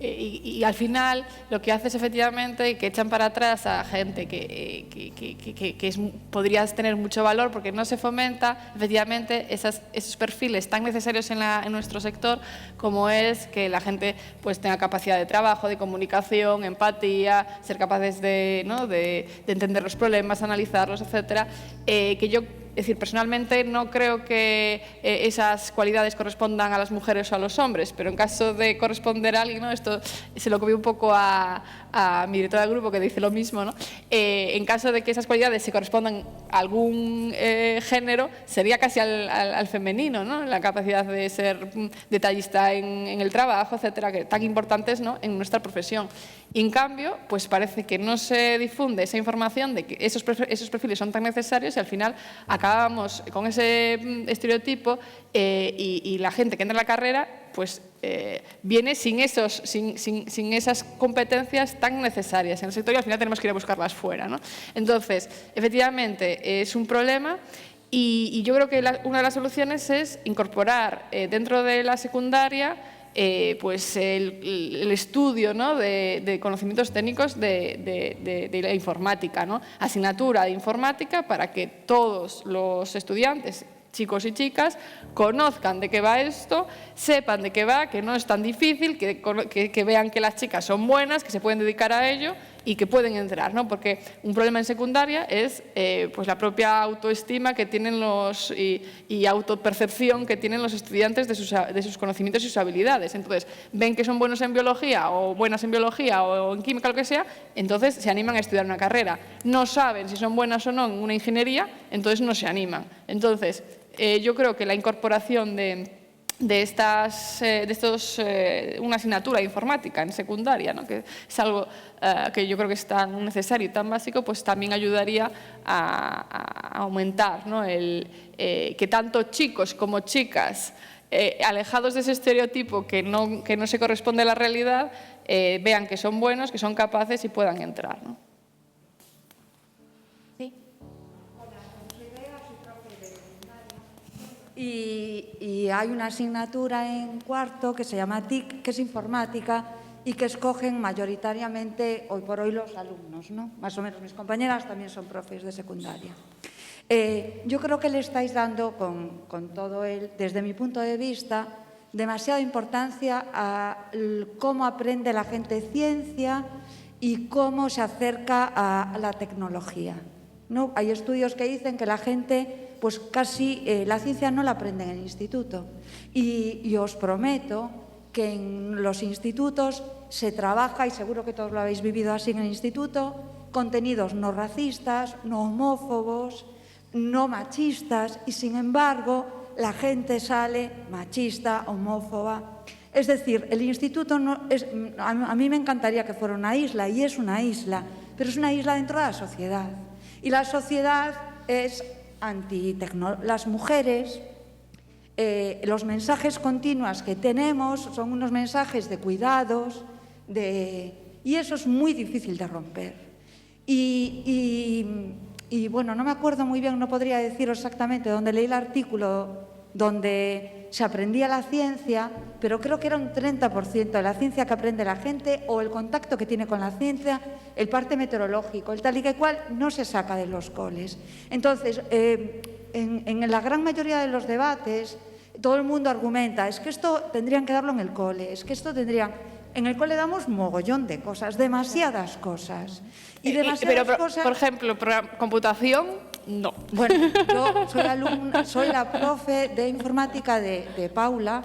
y al final lo que hace es efectivamente que echan para atrás a gente que podría tener mucho valor, porque no se fomenta efectivamente esos perfiles tan necesarios en nuestro sector, como es que la gente pues tenga capacidad de trabajo, de comunicación, empatía, ser capaces de entender los problemas, analizarlos, etcétera, que yo... Es decir, personalmente no creo que esas cualidades correspondan a las mujeres o a los hombres, pero en caso de corresponder a alguien, ¿no?, esto se lo comí un poco a mi directora del grupo, que dice lo mismo, ¿no? En caso de que esas cualidades se correspondan a algún género, sería casi al femenino, ¿no? La capacidad de ser detallista en el trabajo, etcétera, que tan importantes, ¿no?, en nuestra profesión. Y en cambio, pues parece que no se difunde esa información de que esos perfiles son tan necesarios y al final acabamos con ese estereotipo y la gente que entra en la carrera pues viene sin esas competencias tan necesarias en el sector y al final tenemos que ir a buscarlas fuera, ¿no? Entonces, efectivamente, es un problema. Y yo creo que una de las soluciones es incorporar dentro de la secundaria pues el estudio, ¿no?, de conocimientos técnicos de la informática, ¿no? Asignatura de informática para que todos los estudiantes, chicos y chicas, conozcan de qué va esto, sepan de qué va, que no es tan difícil, que vean que las chicas son buenas, que se pueden dedicar a ello y que pueden entrar, ¿no? Porque un problema en secundaria es pues la propia autoestima que tienen y autopercepción que tienen los estudiantes de sus conocimientos y sus habilidades. Entonces, ven que son buenos en biología o buenas en biología o en química, lo que sea, entonces se animan a estudiar una carrera. No saben si son buenas o no en una ingeniería, entonces no se animan. Entonces, yo creo que la incorporación de una asignatura de informática en secundaria, ¿no?, que es algo que yo creo que es tan necesario y tan básico, pues también ayudaría a aumentar, ¿no?, que tanto chicos como chicas alejados de ese estereotipo que no se corresponde a la realidad, vean que son buenos, que son capaces y puedan entrar, ¿no? Y hay una asignatura en cuarto que se llama TIC, que es informática y que escogen mayoritariamente hoy por hoy los alumnos, ¿no? Más o menos mis compañeras también son profes de secundaria. Yo creo que le estáis dando con todo desde mi punto de vista, demasiada importancia a cómo aprende la gente ciencia y cómo se acerca a la tecnología, ¿no? Hay estudios que dicen que la gente pues casi la ciencia no la aprende en el instituto. Y os prometo que en los institutos se trabaja, y seguro que todos lo habéis vivido así en el instituto, contenidos no racistas, no homófobos, no machistas, y sin embargo la gente sale machista, homófoba. Es decir, el instituto a mí me encantaría que fuera una isla, y es una isla, pero es una isla dentro de la sociedad. Y la sociedad es las mujeres, los mensajes continuos que tenemos son unos mensajes de cuidados, y eso es muy difícil de romper. Y bueno, no me acuerdo muy bien, no podría deciros exactamente dónde leí el artículo donde se aprendía la ciencia, pero creo que era un 30% de la ciencia que aprende la gente, o el contacto que tiene con la ciencia, el parte meteorológico, el tal y que cual, no se saca de los coles. Entonces, en la gran mayoría de los debates, todo el mundo argumenta, es que esto tendrían que darlo en el cole, es que esto tendrían... En el cole damos mogollón de cosas, demasiadas cosas. Y demasiadas cosas... Por ejemplo, computación, no. Bueno, yo soy la profe de informática de Paula,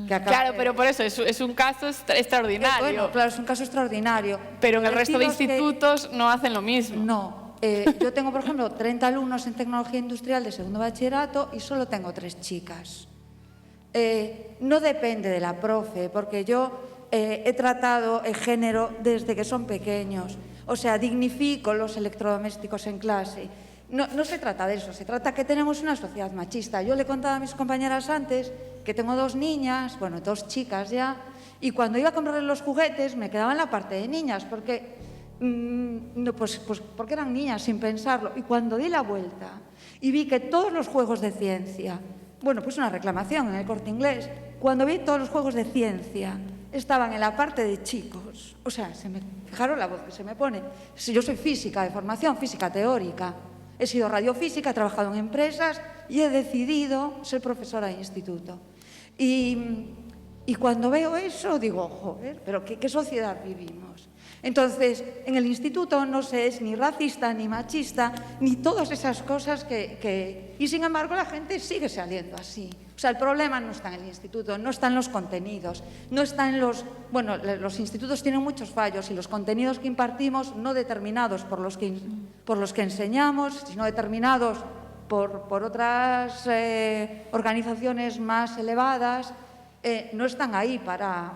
que acaba Claro, pero por eso es un caso extraordinario. Bueno, claro, es un caso extraordinario. Pero en el resto de institutos no hacen lo mismo. No. Yo tengo, por ejemplo, 30 alumnos en tecnología industrial de segundo bachillerato y solo tengo 3 chicas. No depende de la profe, porque yo he tratado el género desde que son pequeños. O sea, dignifico los electrodomésticos en clase. No se trata de eso, se trata que tenemos una sociedad machista. Yo le he contado a mis compañeras antes que tengo 2 niñas, bueno, 2 chicas ya, y cuando iba a comprarles los juguetes me quedaba en la parte de niñas, porque porque eran niñas sin pensarlo. Y cuando di la vuelta y vi que todos los juegos de ciencia, bueno, pues una reclamación en el Corte Inglés, cuando vi todos los juegos de ciencia estaban en la parte de chicos, o sea, fijaros la voz que se me pone. Si yo soy física de formación, física teórica, he sido radiofísica, he trabajado en empresas y he decidido ser profesora de instituto. Y cuando veo eso digo, joder, pero ¿qué sociedad vivimos? Entonces, en el instituto no se es ni racista, ni machista, ni todas esas cosas y sin embargo la gente sigue saliendo así. O sea, el problema no está en el instituto, no está en los contenidos, no está en los... Bueno, los institutos tienen muchos fallos y los contenidos que impartimos no determinados por los que enseñamos, sino determinados por otras organizaciones más elevadas, no están ahí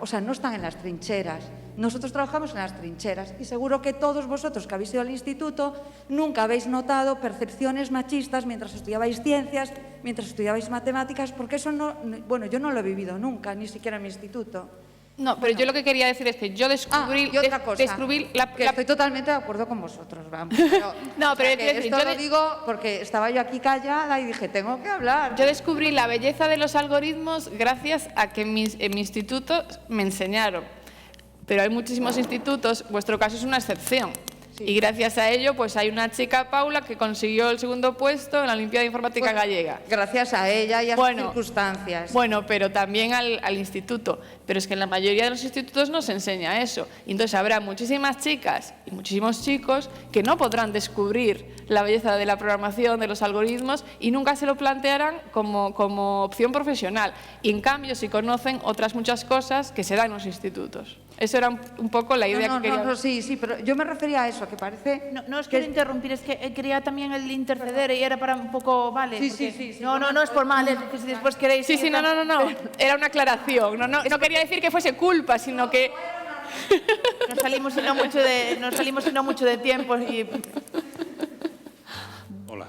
o sea, no están en las trincheras. Nosotros trabajamos en las trincheras y seguro que todos vosotros que habéis ido al instituto nunca habéis notado percepciones machistas mientras estudiabais ciencias, mientras estudiabais matemáticas, porque eso no, bueno, yo no lo he vivido nunca, ni siquiera en mi instituto. No, pero yo lo que quería decir es que yo descubrí... y otra cosa, que estoy totalmente de acuerdo con vosotros, vamos. Pero, no, pero esto lo digo porque estaba yo aquí callada y dije, tengo que hablar. Yo descubrí la belleza de los algoritmos gracias a que en mi instituto me enseñaron. Pero hay muchísimos institutos, vuestro caso es una excepción. Sí. Y gracias a ello, pues hay una chica, Paula, que consiguió el 2º puesto en la Olimpiada de Informática Gallega. Gracias a ella y a sus circunstancias. Bueno, pero también al instituto. Pero es que en la mayoría de los institutos no se enseña eso. Y entonces habrá muchísimas chicas y muchísimos chicos que no podrán descubrir la belleza de la programación, de los algoritmos, y nunca se lo plantearán como opción profesional. Y en cambio, sí conocen otras muchas cosas que se dan en los institutos. Eso era un poco la idea que quería... No, sí, pero yo me refería a eso, que parece... No os quiero interrumpir, es que quería también el interceder y era para un poco... Vale, sí. No es por mal, es que si después queréis... Sí, no. Era una aclaración. No quería decir que fuese culpa, sino que... Nos salimos sino mucho de tiempo y... Hola.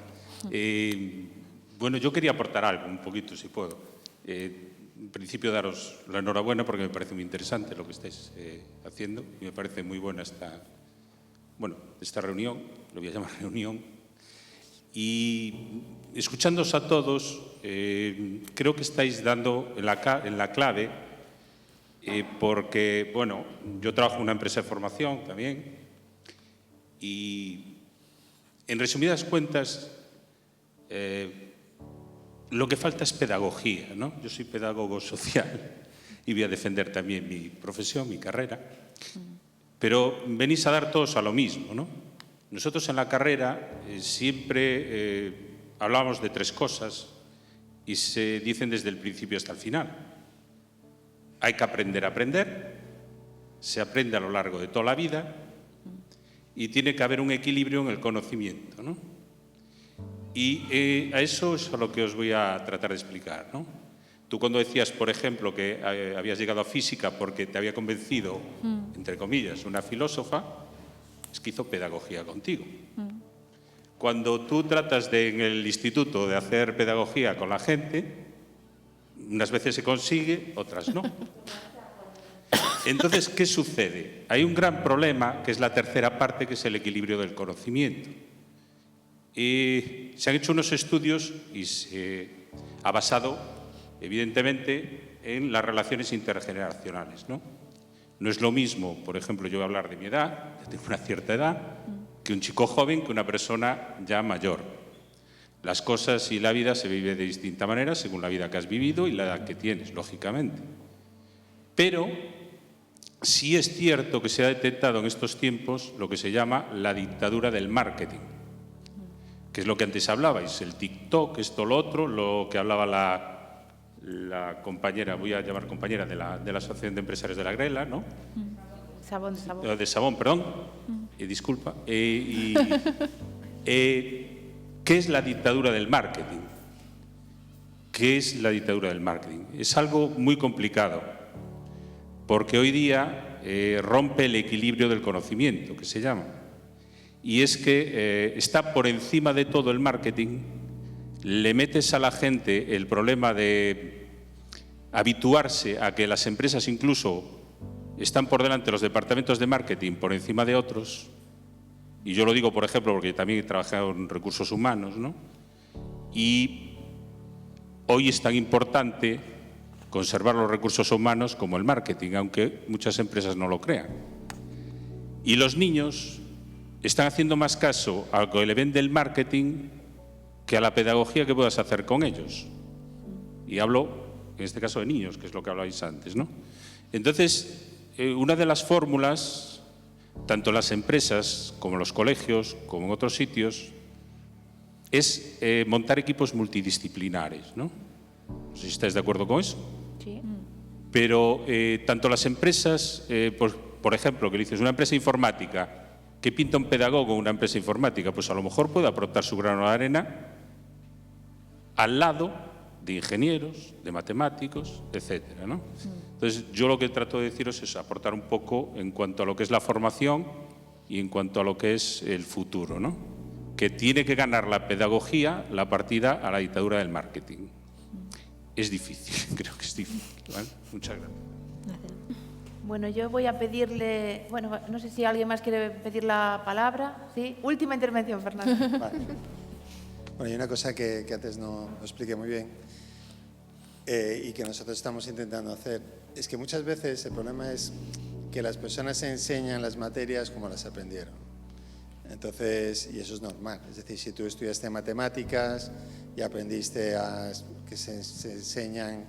Bueno, yo quería aportar algo, un poquito, si puedo. En principio, daros la enhorabuena porque me parece muy interesante lo que estáis haciendo y me parece muy buena esta reunión, lo voy a llamar reunión. Y escuchándoos a todos, creo que estáis dando en la clave porque, bueno, yo trabajo en una empresa de formación también y, en resumidas cuentas, lo que falta es pedagogía, ¿no? Yo soy pedagogo social y voy a defender también mi profesión, mi carrera, pero venís a dar todos a lo mismo, ¿no? Nosotros en la carrera siempre hablamos de 3 cosas y se dicen desde el principio hasta el final. Hay que aprender a aprender, se aprende a lo largo de toda la vida y tiene que haber un equilibrio en el conocimiento, ¿no? Y a eso es a lo que os voy a tratar de explicar, ¿no? Tú cuando decías, por ejemplo, que habías llegado a física porque te había convencido, entre comillas, una filósofa, es que hizo pedagogía contigo. Cuando tú tratas en el instituto de hacer pedagogía con la gente, unas veces se consigue, otras no. Entonces, ¿qué sucede? Hay un gran problema, que es la tercera parte, que es el equilibrio del conocimiento. Se han hecho unos estudios y se ha basado, evidentemente, en las relaciones intergeneracionales, ¿no? No es lo mismo, por ejemplo, yo voy a hablar de mi edad, yo tengo una cierta edad, que un chico joven, que una persona ya mayor. Las cosas y la vida se vive de distinta manera según la vida que has vivido y la edad que tienes, lógicamente. Pero sí es cierto que se ha detectado en estos tiempos lo que se llama la dictadura del marketing, que es lo que antes hablabais, el TikTok, esto, lo otro, lo que hablaba la compañera, voy a llamar compañera de la Asociación de Empresarios de la Grela, ¿no? Sabón. De Sabón, perdón. Disculpa. ¿Qué es la dictadura del marketing? ¿Qué es la dictadura del marketing? Es algo muy complicado, porque hoy día rompe el equilibrio del conocimiento, que se llama. Y es que está por encima de todo el marketing, le metes a la gente el problema de habituarse a que las empresas incluso están por delante de los departamentos de marketing por encima de otros, y yo lo digo, por ejemplo, porque también he trabajado en recursos humanos, ¿no? Y hoy es tan importante conservar los recursos humanos como el marketing, aunque muchas empresas no lo crean. Y los niños están haciendo más caso a lo que le vende el marketing que a la pedagogía que puedas hacer con ellos. Y hablo, en este caso, de niños, que es lo que hablabais antes, ¿no? Entonces, una de las fórmulas, tanto en las empresas como en los colegios, como en otros sitios, es montar equipos multidisciplinares, ¿no? No sé si estáis de acuerdo con eso. Sí. Pero tanto las empresas, por ejemplo, que dices, una empresa informática, ¿qué pinta un pedagogo en una empresa informática? Pues a lo mejor puede aportar su grano de arena al lado de ingenieros, de matemáticos, etcétera, ¿no? Entonces, yo lo que trato de deciros es aportar un poco en cuanto a lo que es la formación y en cuanto a lo que es el futuro, ¿no? Que tiene que ganar la pedagogía la partida a la dictadura del marketing. Es difícil, creo que es difícil, ¿vale? Muchas gracias. Bueno, yo voy a pedirle, bueno, no sé si alguien más quiere pedir la palabra. ¿Sí? Última intervención, Fernando. Vale. Bueno, hay una cosa que antes no expliqué muy bien y que nosotros estamos intentando hacer. Es que muchas veces el problema es que las personas se enseñan las materias como las aprendieron. Entonces, y eso es normal. Es decir, si tú estudiaste matemáticas y aprendiste que se enseñan,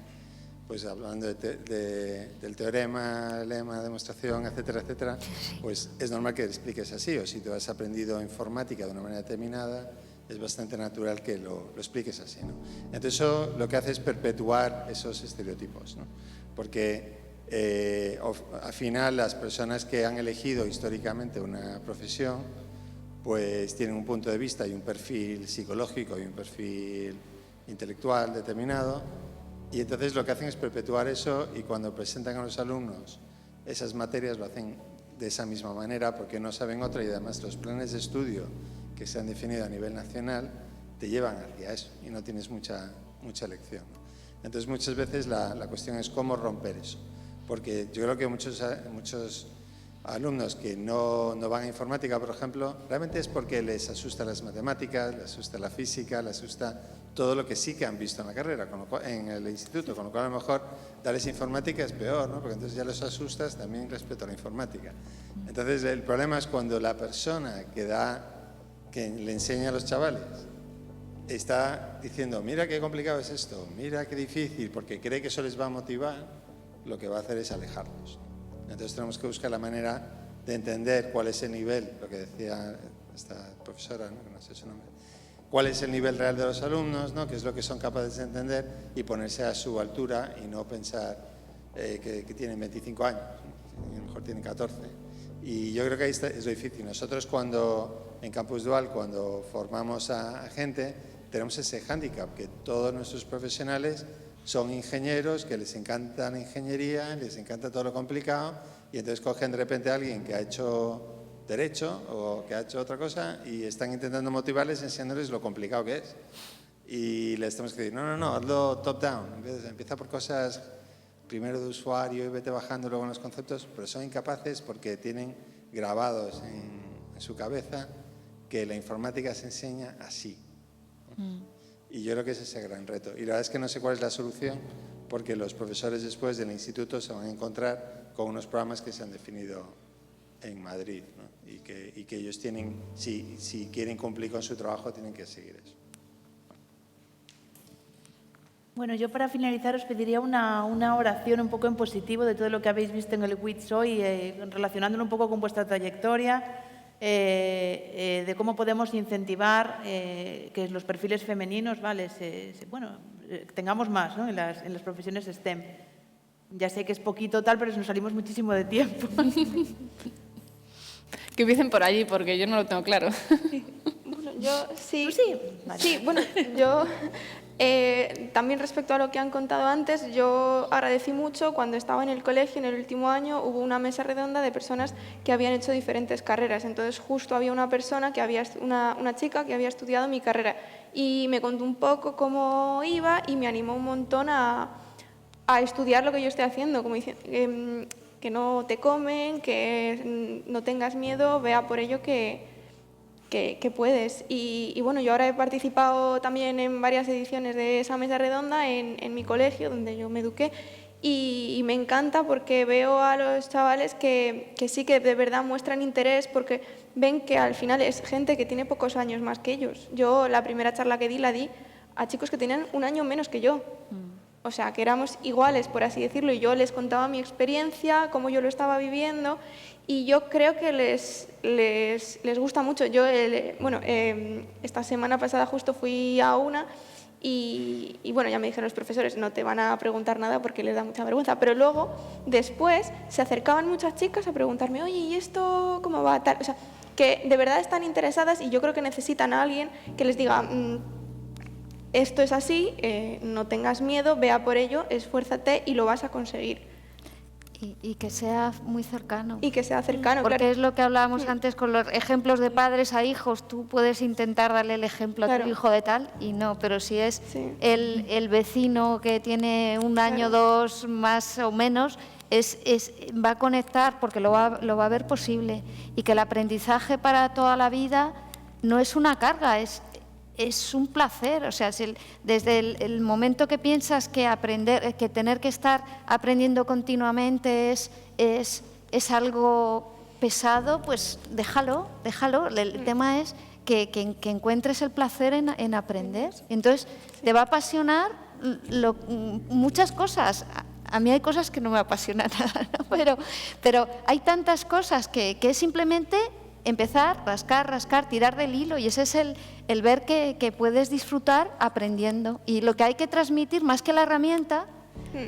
pues hablando del teorema, lema, demostración, etcétera, etcétera, pues es normal que expliques así. O si tú has aprendido informática de una manera determinada, es bastante natural que lo expliques así, ¿no? Entonces eso lo que hace es perpetuar esos estereotipos, ¿no? Porque al final las personas que han elegido históricamente una profesión pues tienen un punto de vista y un perfil psicológico y un perfil intelectual determinado, y entonces lo que hacen es perpetuar eso, y cuando presentan a los alumnos esas materias lo hacen de esa misma manera porque no saben otra, y además los planes de estudio que se han definido a nivel nacional te llevan hacia eso y no tienes mucha elección. Entonces muchas veces la cuestión es cómo romper eso, porque yo creo que muchos alumnos que no van a informática, por ejemplo, realmente es porque les asusta las matemáticas, les asusta la física, les asusta todo lo que sí que han visto en la carrera, en el instituto, con lo cual a lo mejor darles informática es peor, ¿no? Porque entonces ya los asustas también respecto a la informática. Entonces el problema es cuando la persona que le enseña a los chavales está diciendo, mira qué complicado es esto, mira qué difícil, porque cree que eso les va a motivar, lo que va a hacer es alejarlos. Entonces tenemos que buscar la manera de entender cuál es el nivel, lo que decía esta profesora, ¿no? No sé su nombre, cuál es el nivel real de los alumnos, ¿no? Qué es lo que son capaces de entender y ponerse a su altura y no pensar que tienen 25 años, ¿no? A lo mejor tienen 14. Y yo creo que ahí es lo difícil. Nosotros en Campus Dual, cuando formamos a gente, tenemos ese hándicap, que todos nuestros profesionales son ingenieros que les encanta la ingeniería, les encanta todo lo complicado, y entonces cogen de repente a alguien que ha hecho derecho o que ha hecho otra cosa y están intentando motivarles enseñándoles lo complicado que es. Y les tenemos que decir, no, hazlo top-down, empieza por cosas primero de usuario y vete bajando luego en los conceptos, pero son incapaces porque tienen grabados en su cabeza que la informática se enseña así. Y yo creo que ese es el gran reto. Y la verdad es que no sé cuál es la solución, porque los profesores después del instituto se van a encontrar con unos programas que se han definido en Madrid, ¿no? y que ellos tienen, si quieren cumplir con su trabajo, tienen que seguir eso. Bueno, yo para finalizar os pediría una oración un poco en positivo de todo lo que habéis visto en el WITS hoy, relacionándolo un poco con vuestra trayectoria, de cómo podemos incentivar que los perfiles femeninos, ¿vale? Tengamos más, ¿no? en las profesiones STEM. Ya sé que es poquito tal, pero nos salimos muchísimo de tiempo. Que empiecen por allí, porque yo no lo tengo claro. Bueno, yo sí. ¿Tú sí? Vale. Sí, bueno, yo también respecto a lo que han contado antes, yo agradecí mucho cuando estaba en el colegio, en el último año, hubo una mesa redonda de personas que habían hecho diferentes carreras. Entonces, justo había una persona, una chica que había estudiado mi carrera y me contó un poco cómo iba y me animó un montón a estudiar lo que yo estoy haciendo, como diciendo, que no te comen, que no tengas miedo, vea por ello que puedes. Y bueno, yo ahora he participado también en varias ediciones de esa mesa redonda en mi colegio, donde yo me eduqué, y me encanta porque veo a los chavales que sí que de verdad muestran interés, porque ven que al final es gente que tiene pocos años más que ellos. Yo la primera charla que di la di a chicos que tenían un año menos que yo. O sea, que éramos iguales, por así decirlo, y yo les contaba mi experiencia, cómo yo lo estaba viviendo, y yo creo que les gusta mucho. Yo, esta semana pasada justo fui a una y bueno, ya me dijeron los profesores, no te van a preguntar nada porque les da mucha vergüenza, pero luego, después, se acercaban muchas chicas a preguntarme, oye, ¿y esto cómo va? Tal. O sea, que de verdad están interesadas y yo creo que necesitan a alguien que les diga... esto es así, no tengas miedo, vea por ello, esfuérzate y lo vas a conseguir. Y que sea muy cercano. Y que sea cercano, porque claro. es lo que hablábamos antes con los ejemplos de padres a hijos. Tú puedes intentar darle el ejemplo a tu hijo de tal y no, pero si es el vecino que tiene un año, dos más o menos, va a conectar porque lo va a ver posible. Y que el aprendizaje para toda la vida no es una carga, es un placer. O sea, desde el momento que piensas que que tener que estar aprendiendo continuamente es algo pesado, pues déjalo. El tema es que encuentres el placer en aprender. Entonces, te va a apasionar muchas cosas. A mí hay cosas que no me apasionan nada, ¿no? Pero hay tantas cosas que es simplemente empezar, rascar, tirar del hilo, y ese es el ver que puedes disfrutar aprendiendo. Y lo que hay que transmitir, más que la herramienta,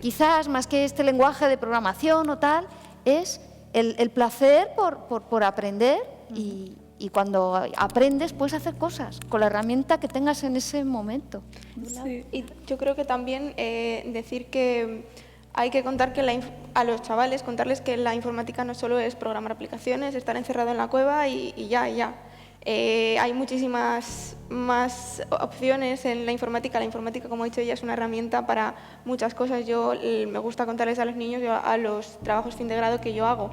quizás más que este lenguaje de programación o tal, es el placer por aprender, y cuando aprendes puedes hacer cosas con la herramienta que tengas en ese momento. Sí. Y yo creo que también decir que hay que contar a los chavales, contarles que la informática no solo es programar aplicaciones, estar encerrado en la cueva y ya. Hay muchísimas más opciones en la informática. La informática, como he dicho, ya es una herramienta para muchas cosas. Yo me gusta contarles a los niños a los trabajos fin de grado que yo hago.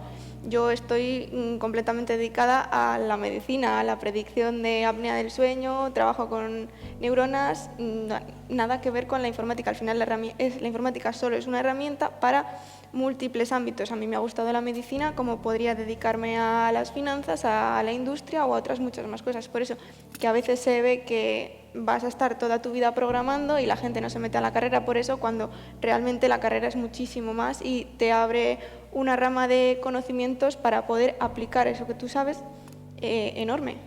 Yo estoy completamente dedicada a la medicina, a la predicción de apnea del sueño, trabajo con neuronas, nada que ver con la informática. Al final la informática solo es una herramienta para múltiples ámbitos. A mí me ha gustado la medicina, como podría dedicarme a las finanzas, a la industria o a otras muchas más cosas. Por eso que a veces se ve que vas a estar toda tu vida programando y la gente no se mete a la carrera por eso, cuando realmente la carrera es muchísimo más y te abre una rama de conocimientos para poder aplicar eso que tú sabes enorme.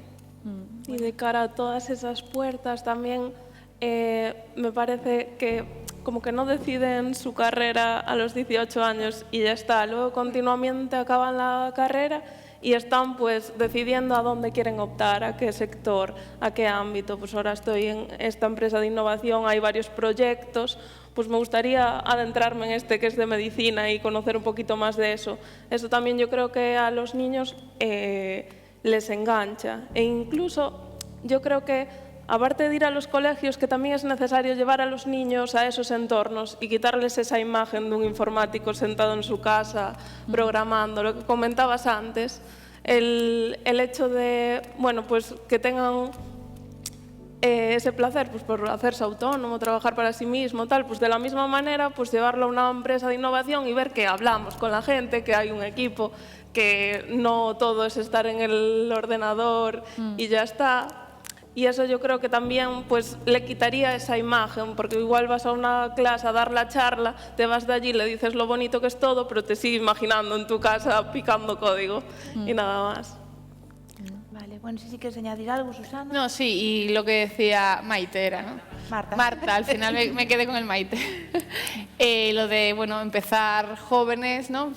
Y de cara a todas esas puertas también me parece que como que no deciden su carrera a los 18 años y ya está, luego continuamente acaban la carrera y están pues decidiendo a dónde quieren optar, a qué sector, a qué ámbito. Pues ahora estoy en esta empresa de innovación, hay varios proyectos, pues me gustaría adentrarme en este que es de medicina y conocer un poquito más de eso. Eso también yo creo que a los niños les engancha, e incluso yo creo que aparte de ir a los colegios, que también es necesario llevar a los niños a esos entornos y quitarles esa imagen de un informático sentado en su casa, programando, lo que comentabas antes, el hecho de, bueno, pues que tengan ese placer pues, por hacerse autónomo, trabajar para sí mismo, tal, pues de la misma manera, pues llevarlo a una empresa de innovación y ver que hablamos con la gente, que hay un equipo, que no todo es estar en el ordenador y ya está. Y eso yo creo que también pues, le quitaría esa imagen, porque igual vas a una clase a dar la charla, te vas de allí, le dices lo bonito que es todo, pero te sigues imaginando en tu casa picando código y nada más. Vale, bueno, si quieres añadir algo, Susana. No, sí, y lo que decía Maite era, ¿no? Marta, al final me quedé con el Maite. Lo de, bueno, empezar jóvenes, ¿no?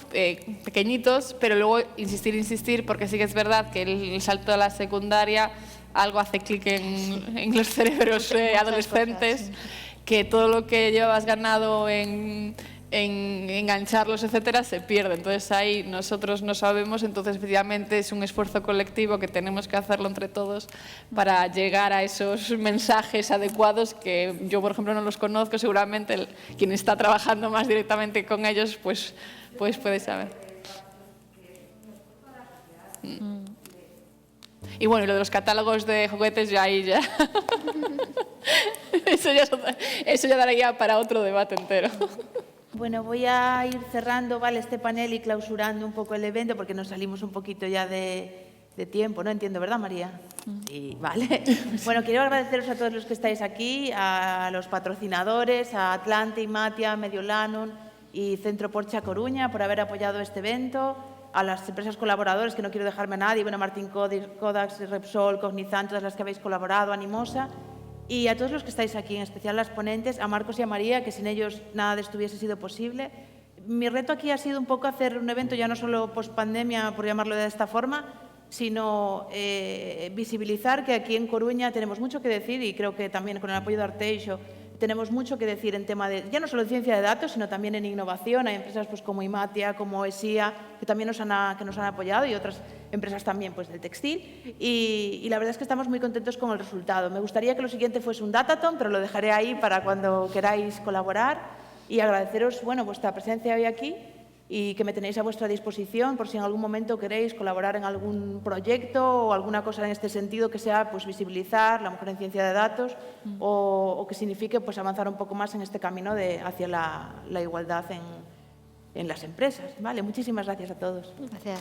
Pequeñitos, pero luego insistir, porque sí que es verdad que el salto a la secundaria algo hace clic en los cerebros adolescentes, cosas, sí. Que todo lo que llevas ganado en engancharlos, etcétera, se pierde. Entonces ahí nosotros no sabemos, entonces efectivamente es un esfuerzo colectivo que tenemos que hacerlo entre todos para llegar a esos mensajes adecuados que yo, por ejemplo, no los conozco, seguramente quien está trabajando más directamente con ellos pues puede saber. Y bueno, y lo de los catálogos de juguetes, ya ahí ya... eso ya daría para otro debate entero. Bueno, voy a ir cerrando, ¿vale?, este panel y clausurando un poco el evento porque nos salimos un poquito ya de tiempo, ¿no? Entiendo, ¿verdad, María? Sí, vale. Bueno, quiero agradeceros a todos los que estáis aquí, a los patrocinadores, a Atlante, Imatia, Mediolanum y Centro Porsche Coruña por haber apoyado este evento, a las empresas colaboradoras, que no quiero dejarme a nadie, bueno, Martin Kodax, Repsol, Cognizant, todas las que habéis colaborado, Animosa, y a todos los que estáis aquí, en especial las ponentes, a Marcos y a María, que sin ellos nada de esto hubiese sido posible. Mi reto aquí ha sido un poco hacer un evento ya no solo post-pandemia, por llamarlo de esta forma, sino visibilizar que aquí en Coruña tenemos mucho que decir, y creo que también con el apoyo de Arteixo tenemos mucho que decir en tema de, ya no solo ciencia de datos, sino también en innovación. Hay empresas pues, como Imatia, como ESIA, que también nos han apoyado, y otras empresas también pues, del textil. Y la verdad es que estamos muy contentos con el resultado. Me gustaría que lo siguiente fuese un datathon, pero lo dejaré ahí para cuando queráis colaborar. Y agradeceros vuestra presencia hoy aquí y que me tenéis a vuestra disposición por si en algún momento queréis colaborar en algún proyecto o alguna cosa en este sentido que sea pues, visibilizar la mujer en ciencia de datos o que signifique pues, avanzar un poco más en este camino hacia la igualdad en las empresas. ¿Vale? Muchísimas gracias a todos. Gracias.